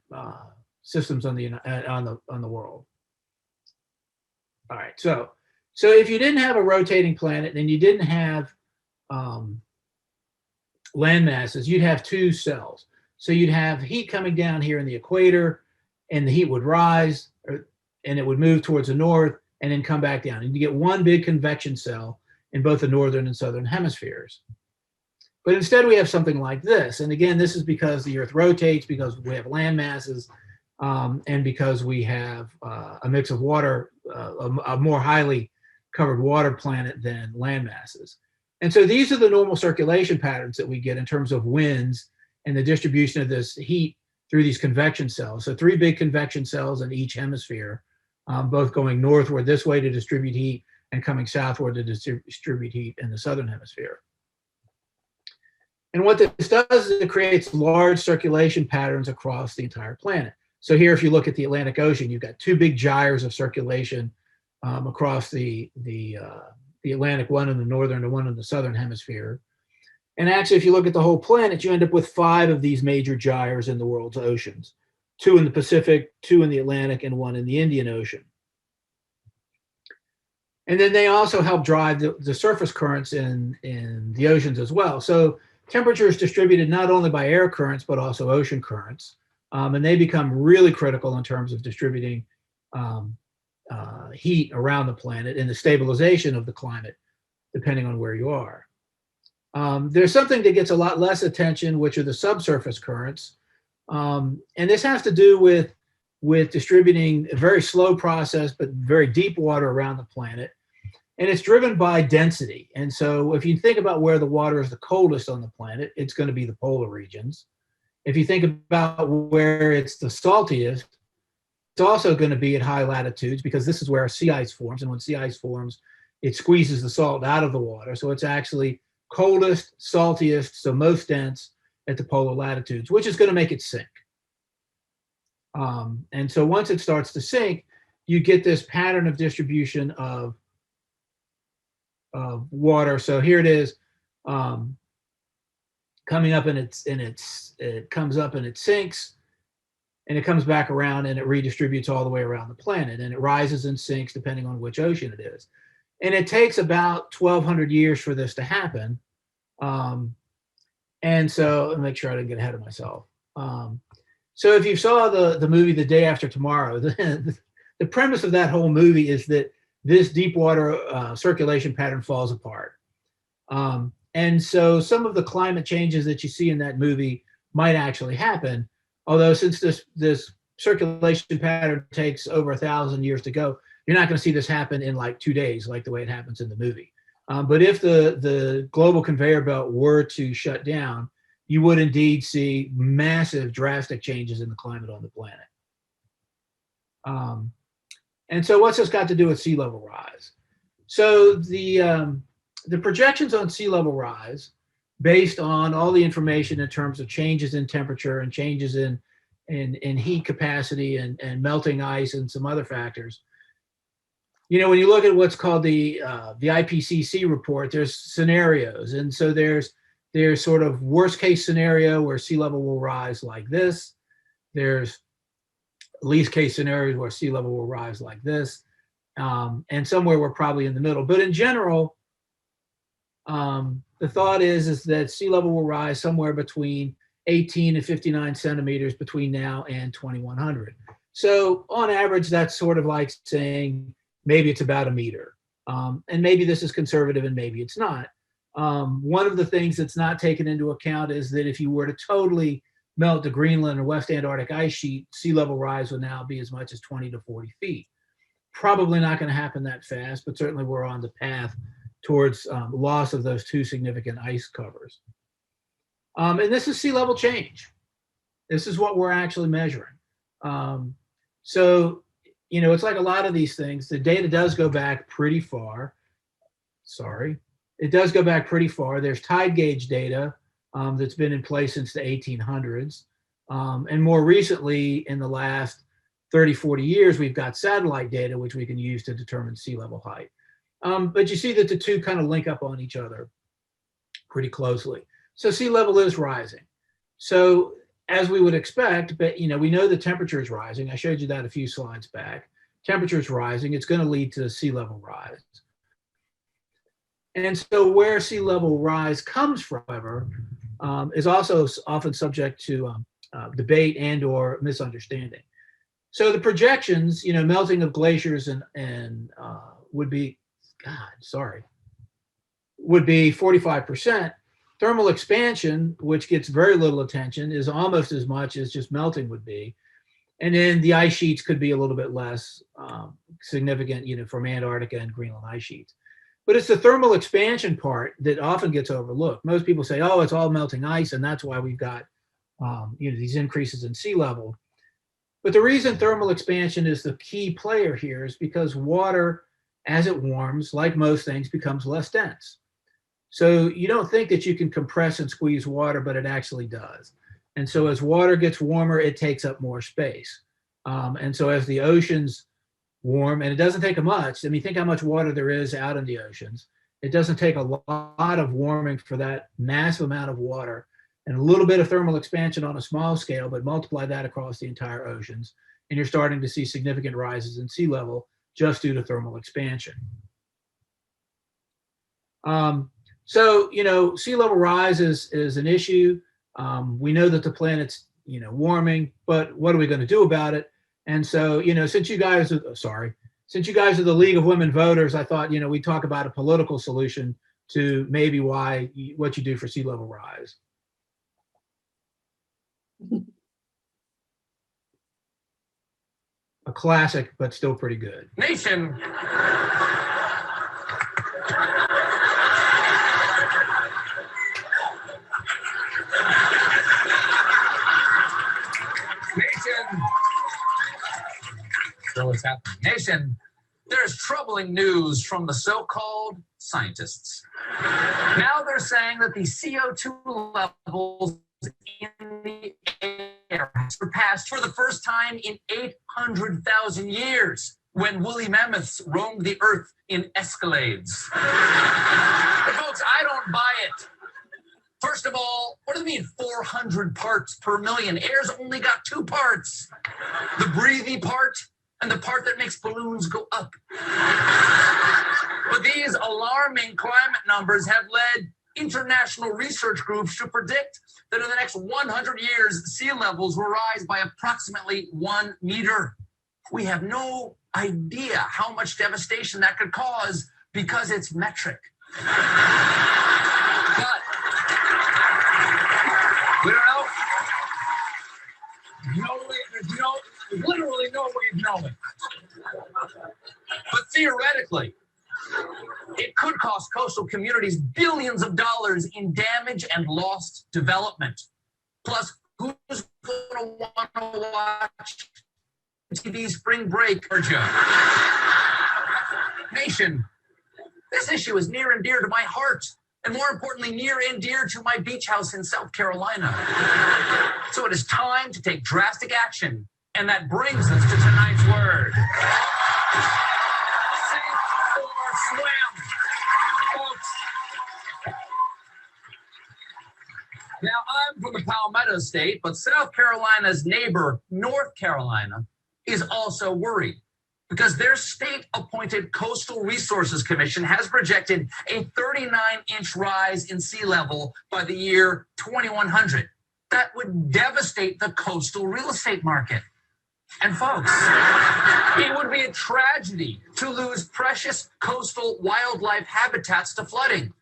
systems on the world. All right, so if you didn't have a rotating planet and you didn't have land masses, you'd have two cells. So you'd have heat coming down here in the equator, and the heat would rise, and it would move towards the north, and then come back down. And you get one big convection cell in both the northern and southern hemispheres. But instead, we have something like this. And again, this is because the Earth rotates, because we have land masses, and because we have a mix of water, a more highly covered water planet than land masses. And so these are the normal circulation patterns that we get in terms of winds and the distribution of this heat through these convection cells. So three big convection cells in each hemisphere, both going northward this way to distribute heat and coming southward to distribute heat in the southern hemisphere. And what this does is it creates large circulation patterns across the entire planet. So here, if you look at the Atlantic Ocean, you've got two big gyres of circulation across the Atlantic, one in the northern and one in the southern hemisphere. And actually, if you look at the whole planet, you end up with 5 of these major gyres in the world's oceans, 2 in the Pacific, 2 in the Atlantic, and 1 in the Indian Ocean. And then they also help drive the surface currents in the oceans as well. So temperature is distributed not only by air currents, but also ocean currents. And they become really critical in terms of distributing heat around the planet and the stabilization of the climate, depending on where you are. There's something that gets a lot less attention, which are the subsurface currents. And this has to do with distributing a very slow process, but very deep water around the planet. And it's driven by density. And so if you think about where the water is the coldest on the planet, it's going to be the polar regions. If you think about where it's the saltiest, it's also going to be at high latitudes, because this is where sea ice forms. And when sea ice forms, it squeezes the salt out of the water. So it's actually coldest, saltiest, so most dense at the polar latitudes, which is going to make it sink. And so once it starts to sink, you get this pattern of distribution of water. So here it is, coming up, and it comes up and it sinks, and it comes back around and it redistributes all the way around the planet, and it rises and sinks depending on which ocean it is. And it takes about 1,200 years for this to happen. And so, let me make sure I didn't get ahead of myself. So if you saw the movie The Day After Tomorrow, the premise of that whole movie is that this deep water circulation pattern falls apart. And so some of the climate changes that you see in that movie might actually happen. Although since this circulation pattern takes over 1,000 years to go, you're not going to see this happen in like 2 days, like the way it happens in the movie. But if the global conveyor belt were to shut down, you would indeed see massive, drastic changes in the climate on the planet. And so what's this got to do with sea level rise? So the projections on sea level rise, based on all the information in terms of changes in temperature and changes in heat capacity and melting ice and some other factors. You know, when you look at what's called the IPCC report, there's scenarios. And so there's sort of worst case scenario where sea level will rise like this. There's least case scenarios where sea level will rise like this. And somewhere we're probably in the middle. But in general, the thought is that sea level will rise somewhere between 18 and 59 centimeters between now and 2100. So on average, that's sort of like saying maybe it's about a meter. And maybe this is conservative and maybe it's not. One of the things that's not taken into account is that if you were to totally melt the Greenland or West Antarctic ice sheet, sea level rise would now be as much as 20 to 40 feet. Probably not going to happen that fast, but certainly we're on the path towards loss of those two significant ice covers. And this is sea level change. This is what we're actually measuring. So, you know, it's like a lot of these things. The data does go back pretty far. Sorry. It does go back pretty far. There's tide gauge data that's been in place since the 1800s. And more recently, in the last 30, 40 years, we've got satellite data, which we can use to determine sea level height. But you see that the two kind of link up on each other pretty closely. So sea level is rising. So as we would expect, but you know, we know the temperature is rising. I showed you that a few slides back. Temperature is rising. It's going to lead to sea level rise. And so where sea level rise comes from, however, is also often subject to debate and or misunderstanding. So the projections, you know, melting of glaciers and would be, would be 45%. Thermal expansion, which gets very little attention, is almost as much as just melting would be. And then the ice sheets could be a little bit less significant, you know, from Antarctica and Greenland ice sheets. But it's the thermal expansion part that often gets overlooked. Most people say, oh, it's all melting ice, and that's why we've got you know, these increases in sea level. But the reason thermal expansion is the key player here is because water, as it warms, like most things, becomes less dense. So you don't think that you can compress and squeeze water, but it actually does. And so as water gets warmer, it takes up more space. And so as the oceans warm, and it doesn't take much. I mean, think how much water there is out in the oceans. It doesn't take a lot of warming for that massive amount of water and a little bit of thermal expansion on a small scale, but multiply that across the entire oceans. And you're starting to see significant rises in sea level just due to thermal expansion. So, you know, sea level rise is an issue. We know that the planet's, you know, warming, but what are we going to do about it? And so, you know, since you guys are the League of Women Voters, I thought, you know, we'd talk about a political solution to maybe what you do for sea level rise. A classic, but still pretty good. Nation. So what's happening? Nation, there's troubling news from the so-called scientists. Now they're saying that the CO2 levels in the air have surpassed for the first time in 800,000 years when woolly mammoths roamed the earth in escalades. But folks, I don't buy it. First of all, what do they mean 400 parts per million? Air's only got 2 parts. The breathy part and the part that makes balloons go up. But these alarming climate numbers have led international research groups to predict that in the next 100 years, sea levels will rise by approximately 1 meter. We have no idea how much devastation that could cause because it's metric. But we don't know. There's literally no way of knowing. But theoretically, it could cost coastal communities billions of dollars in damage and lost development. Plus, who's going to want to watch TV Spring Break, Georgia? Nation, this issue is near and dear to my heart, and more importantly, near and dear to my beach house in South Carolina. So it is time to take drastic action, and that brings us to tonight's word. Sink or swim, folks. Now, I'm from the Palmetto State, but South Carolina's neighbor, North Carolina, is also worried because their state-appointed Coastal Resources Commission has projected a 39-inch rise in sea level by the year 2100. That would devastate the coastal real estate market. And folks, it would be a tragedy to lose precious coastal wildlife habitats to flooding.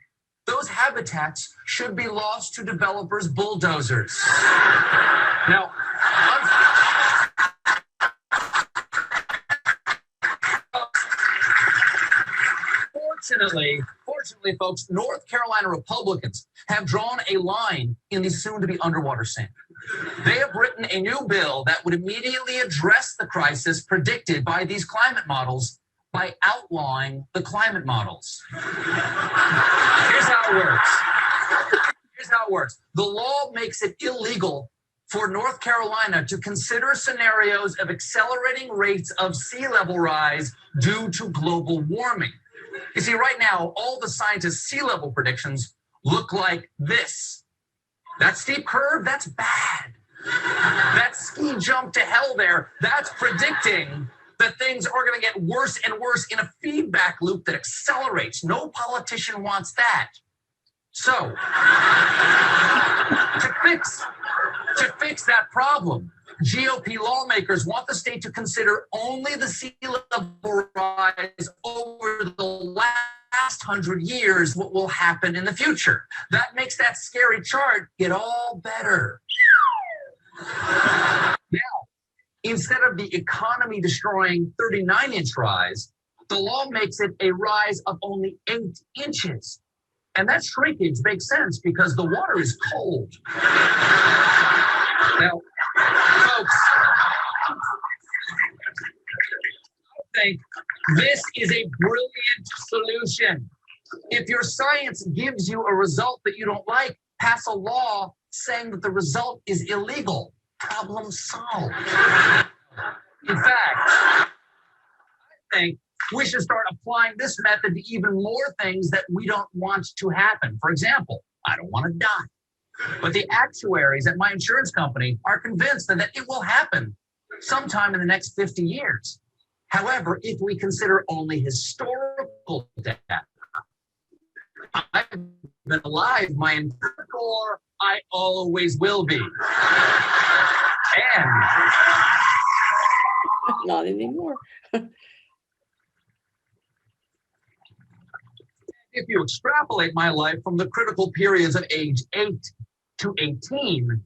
Those habitats should be lost to developers' bulldozers. Now, Fortunately, folks, North Carolina Republicans have drawn a line in the soon-to-be underwater sand. They have written a new bill that would immediately address the crisis predicted by these climate models by outlawing the climate models. Here's how it works. The law makes it illegal for North Carolina to consider scenarios of accelerating rates of sea level rise due to global warming. You see, right now, all the scientists' sea level predictions look like this. That steep curve, that's bad. That ski jump to hell there, that's predicting that things are going to get worse and worse in a feedback loop that accelerates. No politician wants that. So, to fix that problem, GOP lawmakers want the state to consider only the sea level rise over the last 100 years, what will happen in the future. That makes that scary chart get all better. Now, instead of the economy destroying 39-inch rise, the law makes it a rise of only 8 inches. And that shrinkage makes sense because the water is cold. Now, folks, I think this is a brilliant solution. If your science gives you a result that you don't like, pass a law saying that the result is illegal. Problem solved. In fact, I think we should start applying this method to even more things that we don't want to happen. For example, I don't want to die. But the actuaries at my insurance company are convinced that it will happen sometime in the next 50 years. However, if we consider only historical data, I've been alive my entire core, I always will be. And Not anymore. if you extrapolate my life from the critical periods of age 8 to 18,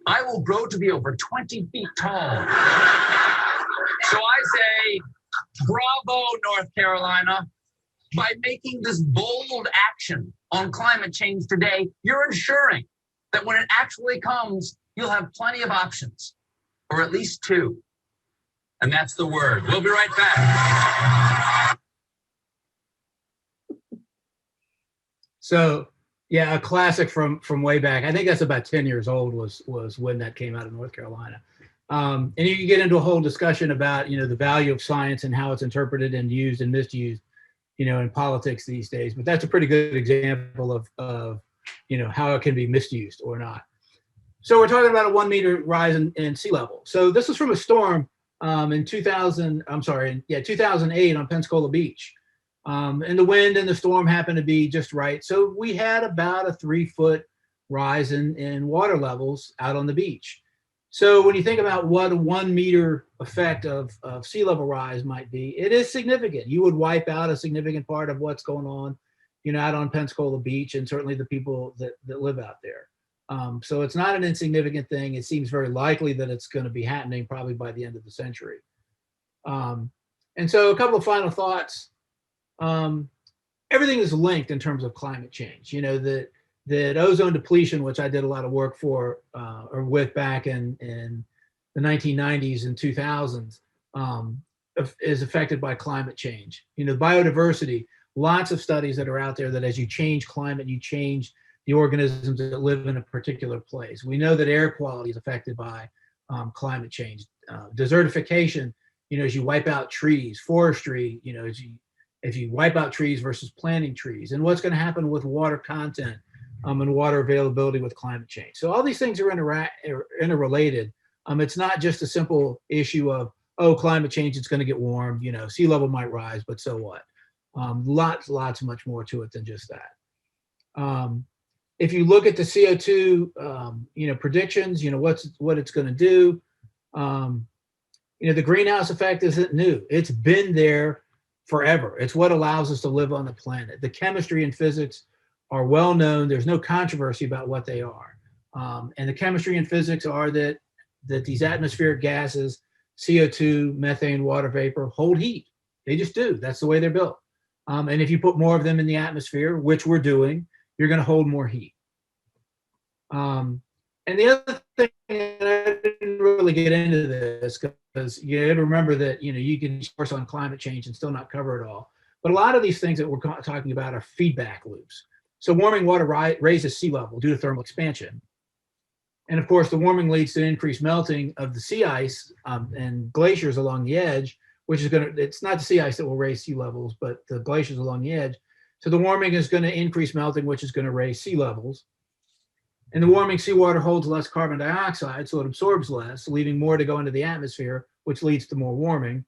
I will grow to be over 20 feet tall. So I say, bravo, North Carolina. By making this bold action on climate change today, you're ensuring that when it actually comes, you'll have plenty of options, or at least 2. And that's the word. We'll be right back. So, yeah, a classic from way back. I think that's about 10 years old was when that came out of North Carolina. And you can get into a whole discussion about, the value of science and how it's interpreted and used and misused, in politics these days. But that's a pretty good example of how it can be misused or not. So we're talking about a 1 meter rise in sea level. So this is from a storm in 2008 on Pensacola Beach. And the wind and the storm happened to be just right. So we had about a 3-foot rise in water levels out on the beach. So when you think about what a 1 meter effect of sea level rise might be, it is significant. You would wipe out a significant part of what's going on, out on Pensacola Beach, and certainly the people that live out there. So it's not an insignificant thing. It seems very likely that it's going to be happening probably by the end of the century. And so a couple of final thoughts. Everything is linked in terms of climate change. That ozone depletion, which I did a lot of work for or with back in the 1990s and 2000s, is affected by climate change. Biodiversity, lots of studies that are out there that as you change climate, you change the organisms that live in a particular place. We know that air quality is affected by climate change. Desertification, as you wipe out trees, forestry, if you wipe out trees versus planting trees, and what's going to happen with water content and water availability with climate change. So all these things are interrelated. It's not just a simple issue of, climate change, it's going to get warm, sea level might rise, but so what? Lots much more to it than just that. If you look at the CO2, predictions, what it's going to do, the greenhouse effect isn't new. It's been there forever. It's what allows us to live on the planet. The chemistry and physics are well known. There's no controversy about what they are. And the chemistry and physics are that these atmospheric gases, CO2, methane, water vapor, hold heat. They just do. That's the way they're built. And if you put more of them in the atmosphere, which we're doing, you're going to hold more heat. And the other thing, and I didn't really get into this because you have to remember that you can source on climate change and still not cover it all. But a lot of these things that we're talking about are feedback loops. So warming water raises sea level due to thermal expansion. And of course, the warming leads to increased melting of the sea ice and glaciers along the edge, which is it's not the sea ice that will raise sea levels, but the glaciers along the edge. So the warming is going to increase melting, which is going to raise sea levels. And the warming seawater holds less carbon dioxide, so it absorbs less, leaving more to go into the atmosphere, which leads to more warming.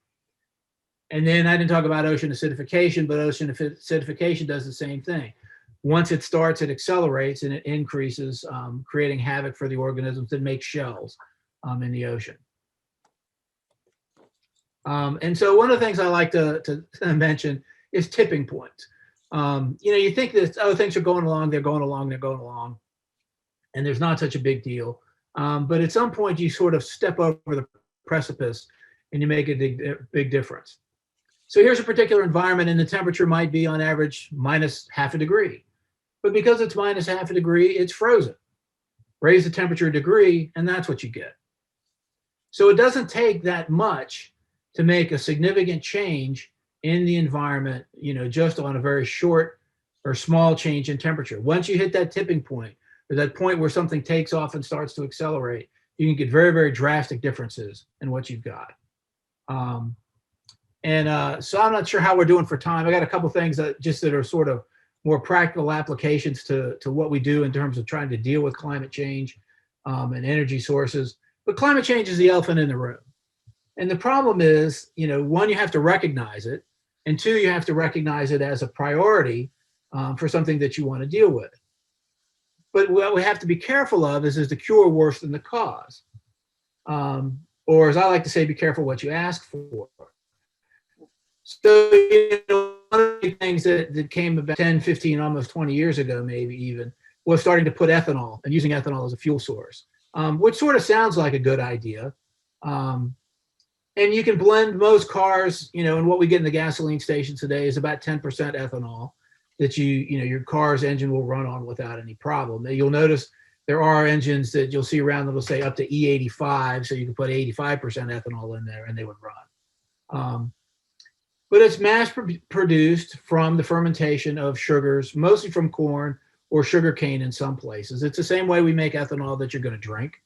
And then I didn't talk about ocean acidification, but ocean acidification does the same thing. Once it starts, it accelerates and it increases, creating havoc for the organisms that make shells in the ocean. And so one of the things I like to mention is tipping points. You think that, things are going along, they're going along, and there's not such a big deal. But at some point, you sort of step over the precipice and you make a big difference. So here's a particular environment, and the temperature might be on average minus half a degree. But because it's minus half a degree, it's frozen. Raise the temperature a degree, and that's what you get. So it doesn't take that much to make a significant change in the environment, just on a very short or small change in temperature. Once you hit that tipping point, or that point where something takes off and starts to accelerate, you can get very, very drastic differences in what you've got. So I'm not sure how we're doing for time. I got a couple things that are sort of more practical applications to what we do in terms of trying to deal with climate change and energy sources. But climate change is the elephant in the room. And the problem is, one, you have to recognize it. And two, you have to recognize it as a priority for something that you want to deal with. But what we have to be careful of is the cure worse than the cause? Or as I like to say, be careful what you ask for. So, one of the things that came about 10, 15, almost 20 years ago, maybe even, was starting to put ethanol and using ethanol as a fuel source, which sort of sounds like a good idea. And you can blend most cars, and what we get in the gasoline stations today is about 10% ethanol that your car's engine will run on without any problem. Now, you'll notice there are engines that you'll see around that will say up to E85, so you can put 85% ethanol in there and they would run. But it's mass produced from the fermentation of sugars, mostly from corn or sugar cane in some places. It's the same way we make ethanol that you're going to drink.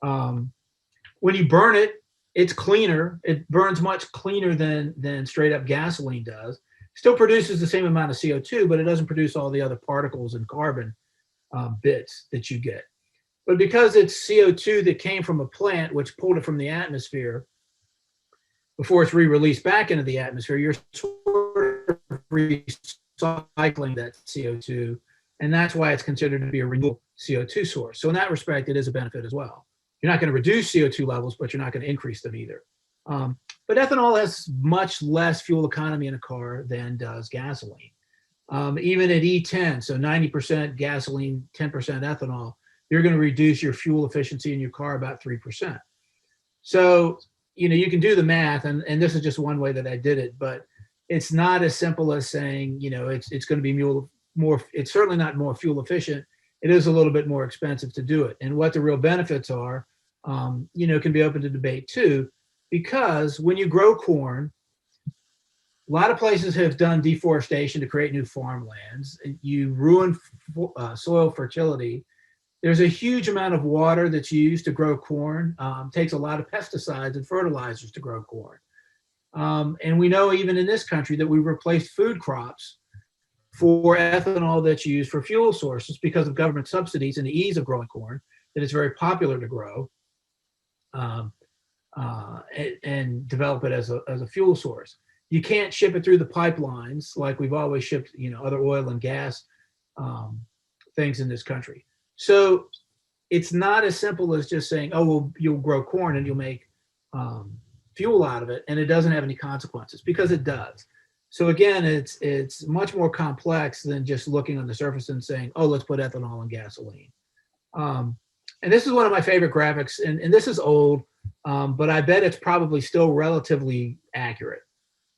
When you burn it, it's cleaner. It burns much cleaner than straight up gasoline does. Still produces the same amount of CO2, but it doesn't produce all the other particles and carbon bits that you get. But because it's CO2 that came from a plant, which pulled it from the atmosphere before it's re-released back into the atmosphere, you're sort of recycling that CO2. And that's why it's considered to be a renewable CO2 source. So in that respect, it is a benefit as well. You're not going to reduce CO2 levels, but you're not going to increase them either. But ethanol has much less fuel economy in a car than does gasoline. Even at E10, so 90% gasoline, 10% ethanol, you're going to reduce your fuel efficiency in your car about 3%. So, you can do the math, and this is just one way that I did it, but it's not as simple as saying, it's going to be more, it's certainly not more fuel efficient. It is a little bit more expensive to do it. And what the real benefits are, can be open to debate too, because when you grow corn, a lot of places have done deforestation to create new farmlands. You ruin soil fertility. There's a huge amount of water that's used to grow corn. Takes a lot of pesticides and fertilizers to grow corn. And we know even in this country that we've replaced food crops for ethanol that's used for fuel sources because of government subsidies and the ease of growing corn, that it's very popular to grow and develop it as a fuel source. You can't ship it through the pipelines like we've always shipped, other oil and gas things in this country. So it's not as simple as just saying, oh, well, you'll grow corn and you'll make fuel out of it, and it doesn't have any consequences, because it does. So again, it's much more complex than just looking on the surface and saying, oh, let's put ethanol in gasoline. And this is one of my favorite graphics, and this is old, but I bet it's probably still relatively accurate.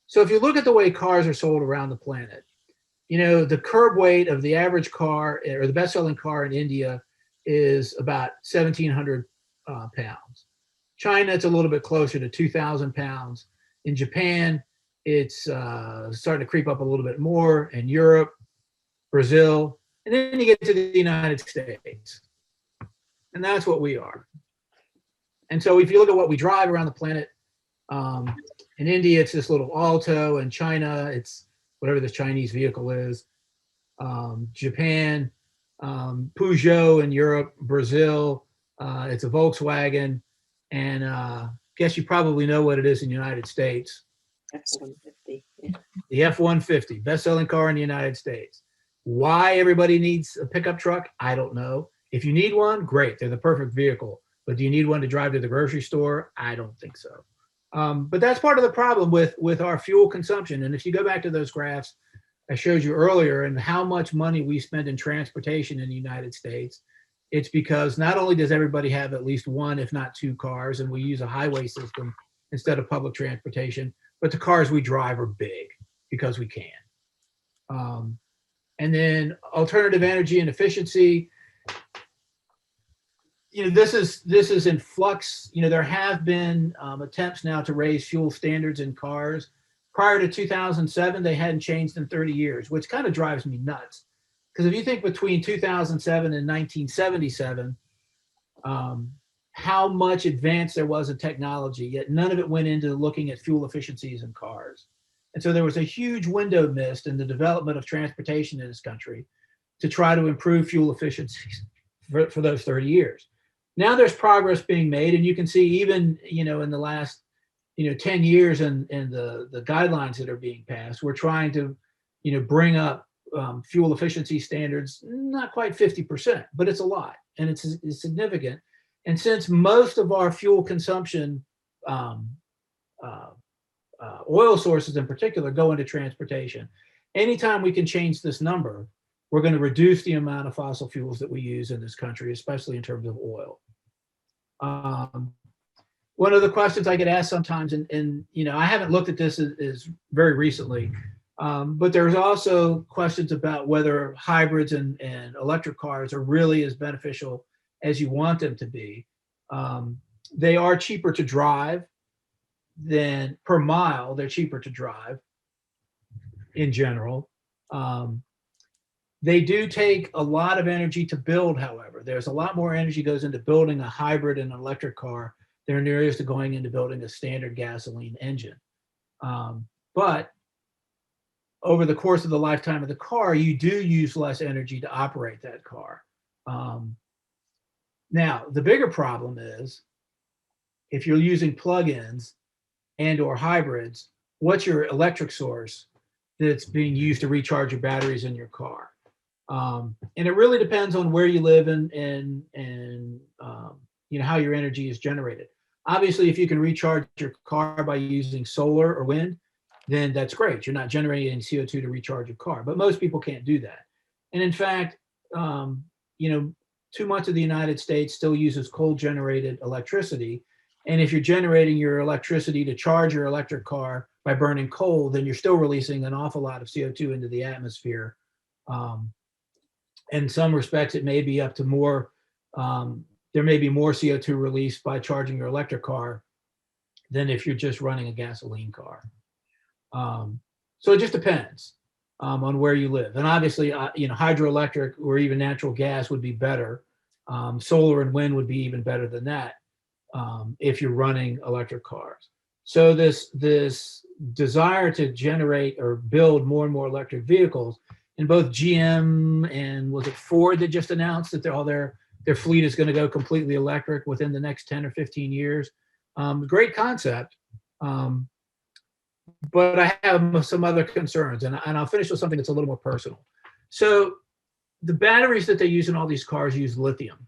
So if you look at the way cars are sold around the planet, the curb weight of the average car, or the best-selling car in India, is about 1,700 pounds. China, it's a little bit closer to 2,000 pounds. In Japan, it's starting to creep up a little bit more. In Europe, Brazil, and then you get to the United States. And that's what we are. And so if you look at what we drive around the planet, in India, it's this little Alto. In China, it's whatever this Chinese vehicle is. Japan, Peugeot. In Europe, Brazil, it's a Volkswagen. And guess you probably know what it is in the United States. F-150. The F-150, best-selling car in the United States. Why everybody needs a pickup truck, I don't know. If you need one, great, they're the perfect vehicle. But do you need one to drive to the grocery store? I don't think so. But that's part of the problem with our fuel consumption. And if you go back to those graphs I showed you earlier and how much money we spend in transportation in the United States, it's because not only does everybody have at least one, if not two cars, and we use a highway system instead of public transportation, but the cars we drive are big because we can. And then alternative energy and efficiency. This is in flux. There have been attempts now to raise fuel standards in cars. Prior to 2007, they hadn't changed in 30 years, which kind of drives me nuts. Because if you think between 2007 and 1977, how much advance there was in technology, yet none of it went into looking at fuel efficiencies in cars. And so there was a huge window missed in the development of transportation in this country to try to improve fuel efficiencies for those 30 years. Now there's progress being made, and you can see even, in the last, 10 years and the guidelines that are being passed, we're trying to, bring up fuel efficiency standards, not quite 50%, but it's a lot, and it's significant. And since most of our fuel consumption, oil sources in particular, go into transportation, anytime we can change this number, we're going to reduce the amount of fossil fuels that we use in this country, especially in terms of oil. One of the questions I get asked sometimes, and I haven't looked at this as very recently, but there's also questions about whether hybrids and electric cars are really as beneficial as you want them to be. They are cheaper to drive than per mile. They're cheaper to drive in general. They do take a lot of energy to build, however. There's a lot more energy goes into building a hybrid and an electric car than there is to going into building a standard gasoline engine. But over the course of the lifetime of the car, you do use less energy to operate that car. Now, the bigger problem is if you're using plug-ins and or hybrids, what's your electric source that's being used to recharge your batteries in your car? And it really depends on where you live and how your energy is generated. Obviously, if you can recharge your car by using solar or wind, then that's great. You're not generating any CO2 to recharge your car, but most people can't do that. And in fact, too much of the United States still uses coal-generated electricity. And if you're generating your electricity to charge your electric car by burning coal, then you're still releasing an awful lot of CO2 into the atmosphere. In some respects, it may be up to more, there may be more CO2 released by charging your electric car than if you're just running a gasoline car. So it just depends on where you live. And obviously, hydroelectric or even natural gas would be better. Solar and wind would be even better than that if you're running electric cars. So this desire to generate or build more and more electric vehicles, and both GM and was it Ford that just announced that their fleet is going to go completely electric within the next 10 or 15 years. Great concept. But I have some other concerns, and I'll finish with something that's a little more personal. So the batteries that they use in all these cars use lithium.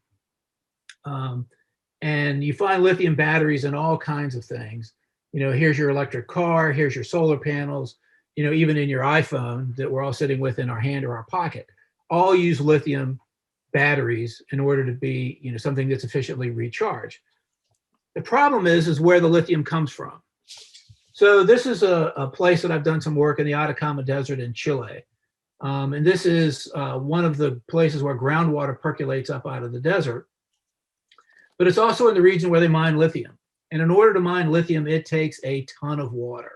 And you find lithium batteries in all kinds of things. Here's your electric car, here's your solar panels, even in your iPhone that we're all sitting with in our hand or our pocket, all use lithium batteries in order to be, something that's efficiently recharged. The problem is where the lithium comes from. So this is a place that I've done some work in the Atacama Desert in Chile. And this is one of the places where groundwater percolates up out of the desert. But it's also in the region where they mine lithium. And in order to mine lithium, it takes a ton of water.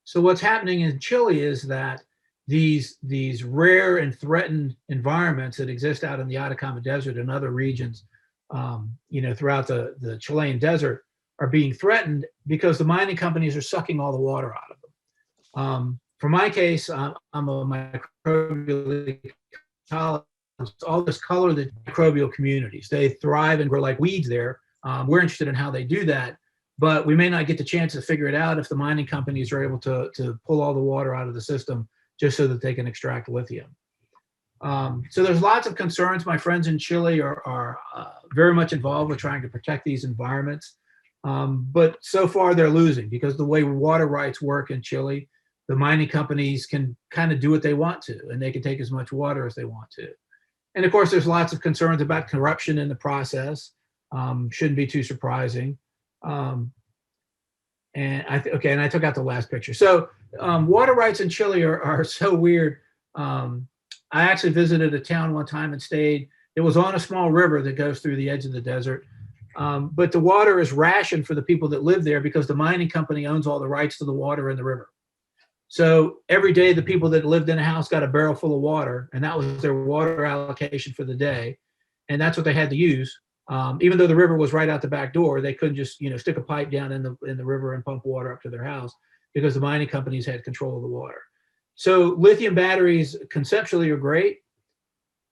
So what's happening in Chile is that these rare and threatened environments that exist out in the Atacama Desert and other regions, throughout the Chilean desert are being threatened because the mining companies are sucking all the water out of them. For my case, I'm a microbial ecologist. All this color the microbial communities. They thrive and grow like weeds there. We're interested in how they do that, but we may not get the chance to figure it out if the mining companies are able to pull all the water out of the system just so that they can extract lithium. So there's lots of concerns. My friends in Chile are very much involved with trying to protect these environments. But so far they're losing because the way water rights work in Chile, the mining companies can kind of do what they want to, and they can take as much water as they want to. And of course, there's lots of concerns about corruption in the process. Shouldn't be too surprising. And I took out the last picture. So water rights in Chile are so weird. I actually visited a town one time and stayed. It was on a small river that goes through the edge of the desert. But the water is rationed for the people that live there because the mining company owns all the rights to the water in the river. So every day, the people that lived in a house got a barrel full of water, and that was their water allocation for the day. And that's what they had to use. Even though the river was right out the back door, they couldn't just stick a pipe down in the river and pump water up to their house because the mining companies had control of the water. So lithium batteries conceptually are great.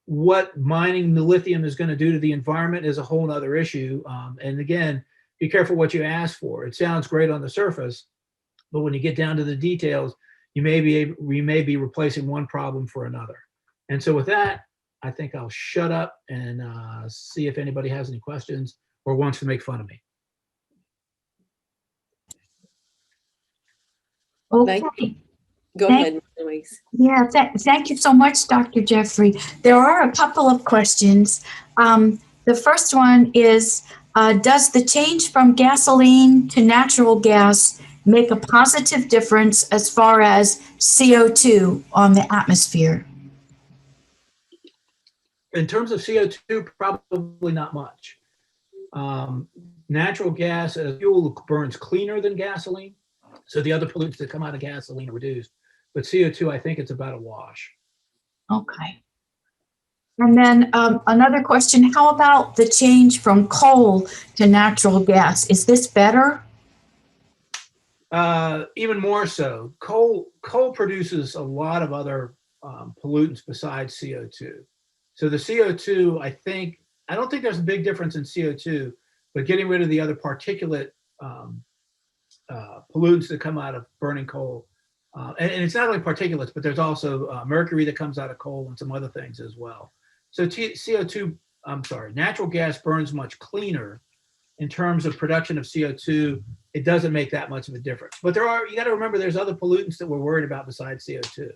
What mining the lithium is going to do to the environment is a whole other issue. And again, be careful what you ask for. It sounds great on the surface, but when you get down to the details, we may be replacing one problem for another. And so with that, I think I'll shut up and see if anybody has any questions or wants to make fun of me. Thank Okay. Go ahead, Louise. Yeah, thank you so much, Dr. Jeffrey. There are a couple of questions. The first one is, does the change from gasoline to natural gas make a positive difference as far as CO2 on the atmosphere? In terms of CO2, probably not much. Natural gas as fuel burns cleaner than gasoline, so the other pollutants that come out of gasoline are reduced. But CO2, I think it's about a wash. Okay. And then another question, how about the change from coal to natural gas? Is this better? Even more so. Coal produces a lot of other pollutants besides CO2. So the CO2, I don't think there's a big difference in CO2, but getting rid of the other particulate pollutants that come out of burning coal. And it's not only particulates, but there's also mercury that comes out of coal and some other things as well. So natural gas burns much cleaner in terms of production of CO2. It doesn't make that much of a difference. But you got to remember, there's other pollutants that we're worried about besides CO2.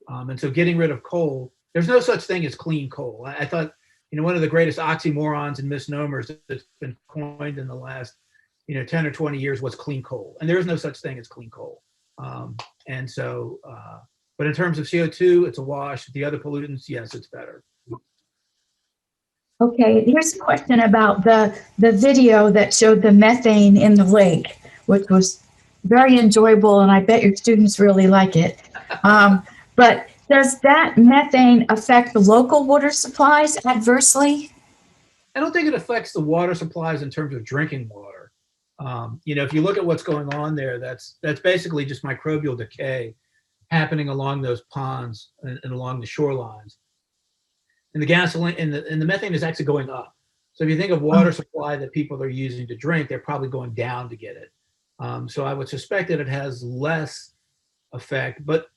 And so getting rid of coal, there's no such thing as clean coal. I thought, one of the greatest oxymorons and misnomers that's been coined in the last, 10 or 20 years was clean coal. And there is no such thing as clean coal. And so, but in terms of CO2, it's a wash. The other pollutants, yes, it's better. Okay, here's a question about the video that showed the methane in the lake, which was very enjoyable, and I bet your students really like it. But does that methane affect the local water supplies adversely? I don't think it affects the water supplies in terms of drinking water. If you look at what's going on there, that's basically just microbial decay happening along those ponds and along the shorelines. And the gasoline and the methane is actually going up. So if you think of water supply that people are using to drink, they're probably going down to get it. So I would suspect that it has less effect, but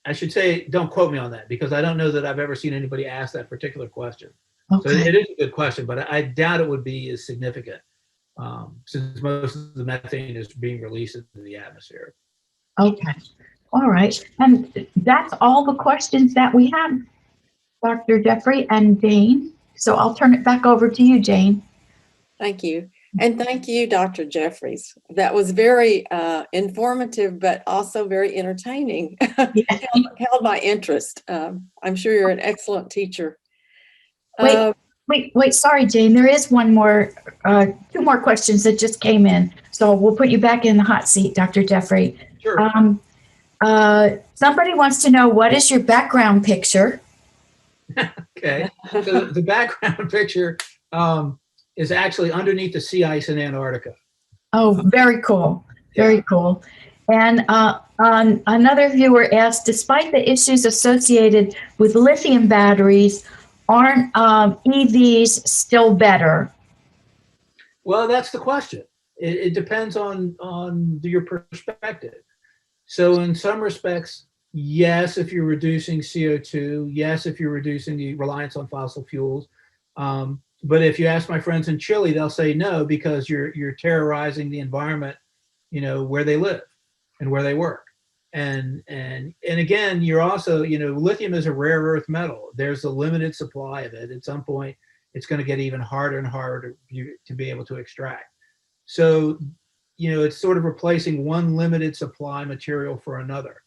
I should say, don't quote me on that, because I don't know that I've ever seen anybody ask that particular question. Okay. So it is a good question, but I doubt it would be as significant since most of the methane is being released into the atmosphere. Okay, all right. And that's all the questions that we have, Dr. Jeffrey and Jane. So I'll turn it back over to you, Jane. Thank you. And thank you, Dr. Jeffries. That was very informative, but also very entertaining. Held my interest. I'm sure you're an excellent teacher. Wait, sorry, Jane. There is one more, two more questions that just came in. So we'll put you back in the hot seat, Dr. Jeffrey. Sure. Somebody wants to know, what is your background picture? Okay. So the background picture is actually underneath the sea ice in Antarctica. Oh, very cool. Very cool. And another viewer asked, despite the issues associated with lithium batteries, aren't EVs still better? Well, that's the question. It depends on your perspective. So in some respects, yes, if you're reducing CO2, yes, if you're reducing the reliance on fossil fuels. But if you ask my friends in Chile, they'll say no, because you're terrorizing the environment, where they live and where they work. And again, you're also, lithium is a rare earth metal. There's a limited supply of it. At some point, it's going to get even harder and harder to be able to extract. So, it's sort of replacing one limited supply material for another.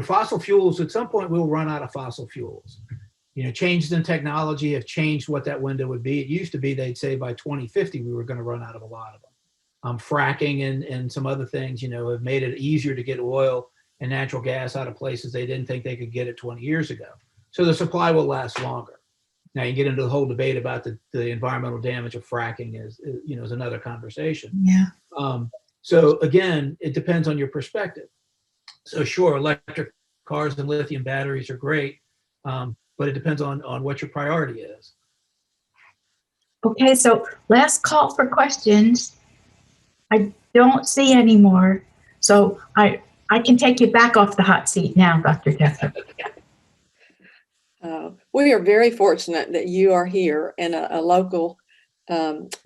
Fossil fuels, at some point, we'll run out of fossil fuels. Changes in technology have changed what that window would be. It used to be, they'd say by 2050, we were going to run out of a lot of them. Fracking and some other things, have made it easier to get oil and natural gas out of places they didn't think they could get it 20 years ago. So the supply will last longer. Now you get into the whole debate about the environmental damage of fracking is another conversation. Yeah. So again, it depends on your perspective. So sure, electric cars and lithium batteries are great, but it depends on what your priority is. Okay, so last call for questions. I don't see any more. So I can take you back off the hot seat now, Dr. Jeffrey. We are very fortunate that you are here and a local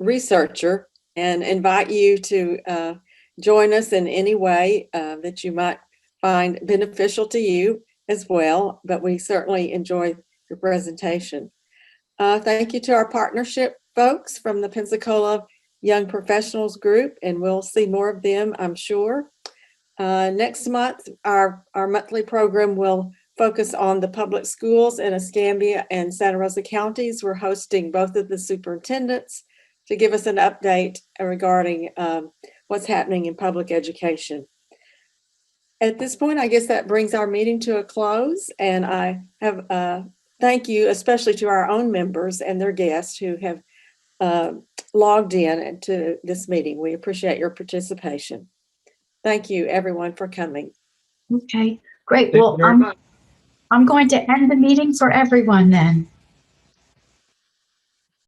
researcher, and invite you to join us in any way that you might find beneficial to you as well. But we certainly enjoy your presentation. Thank you to our partnership folks from the Pensacola Young Professionals Group, and we'll see more of them, I'm sure. Next month, our monthly program will focus on the public schools in Escambia and Santa Rosa counties. We're hosting both of the superintendents to give us an update regarding what's happening in public education. At this point, I guess that brings our meeting to a close, and I have thank you especially to our own members and their guests who have logged in to this meeting. We appreciate your participation. Thank you, everyone, for coming. Okay, great. Thank you Well, very much. I'm going to end the meeting for everyone then.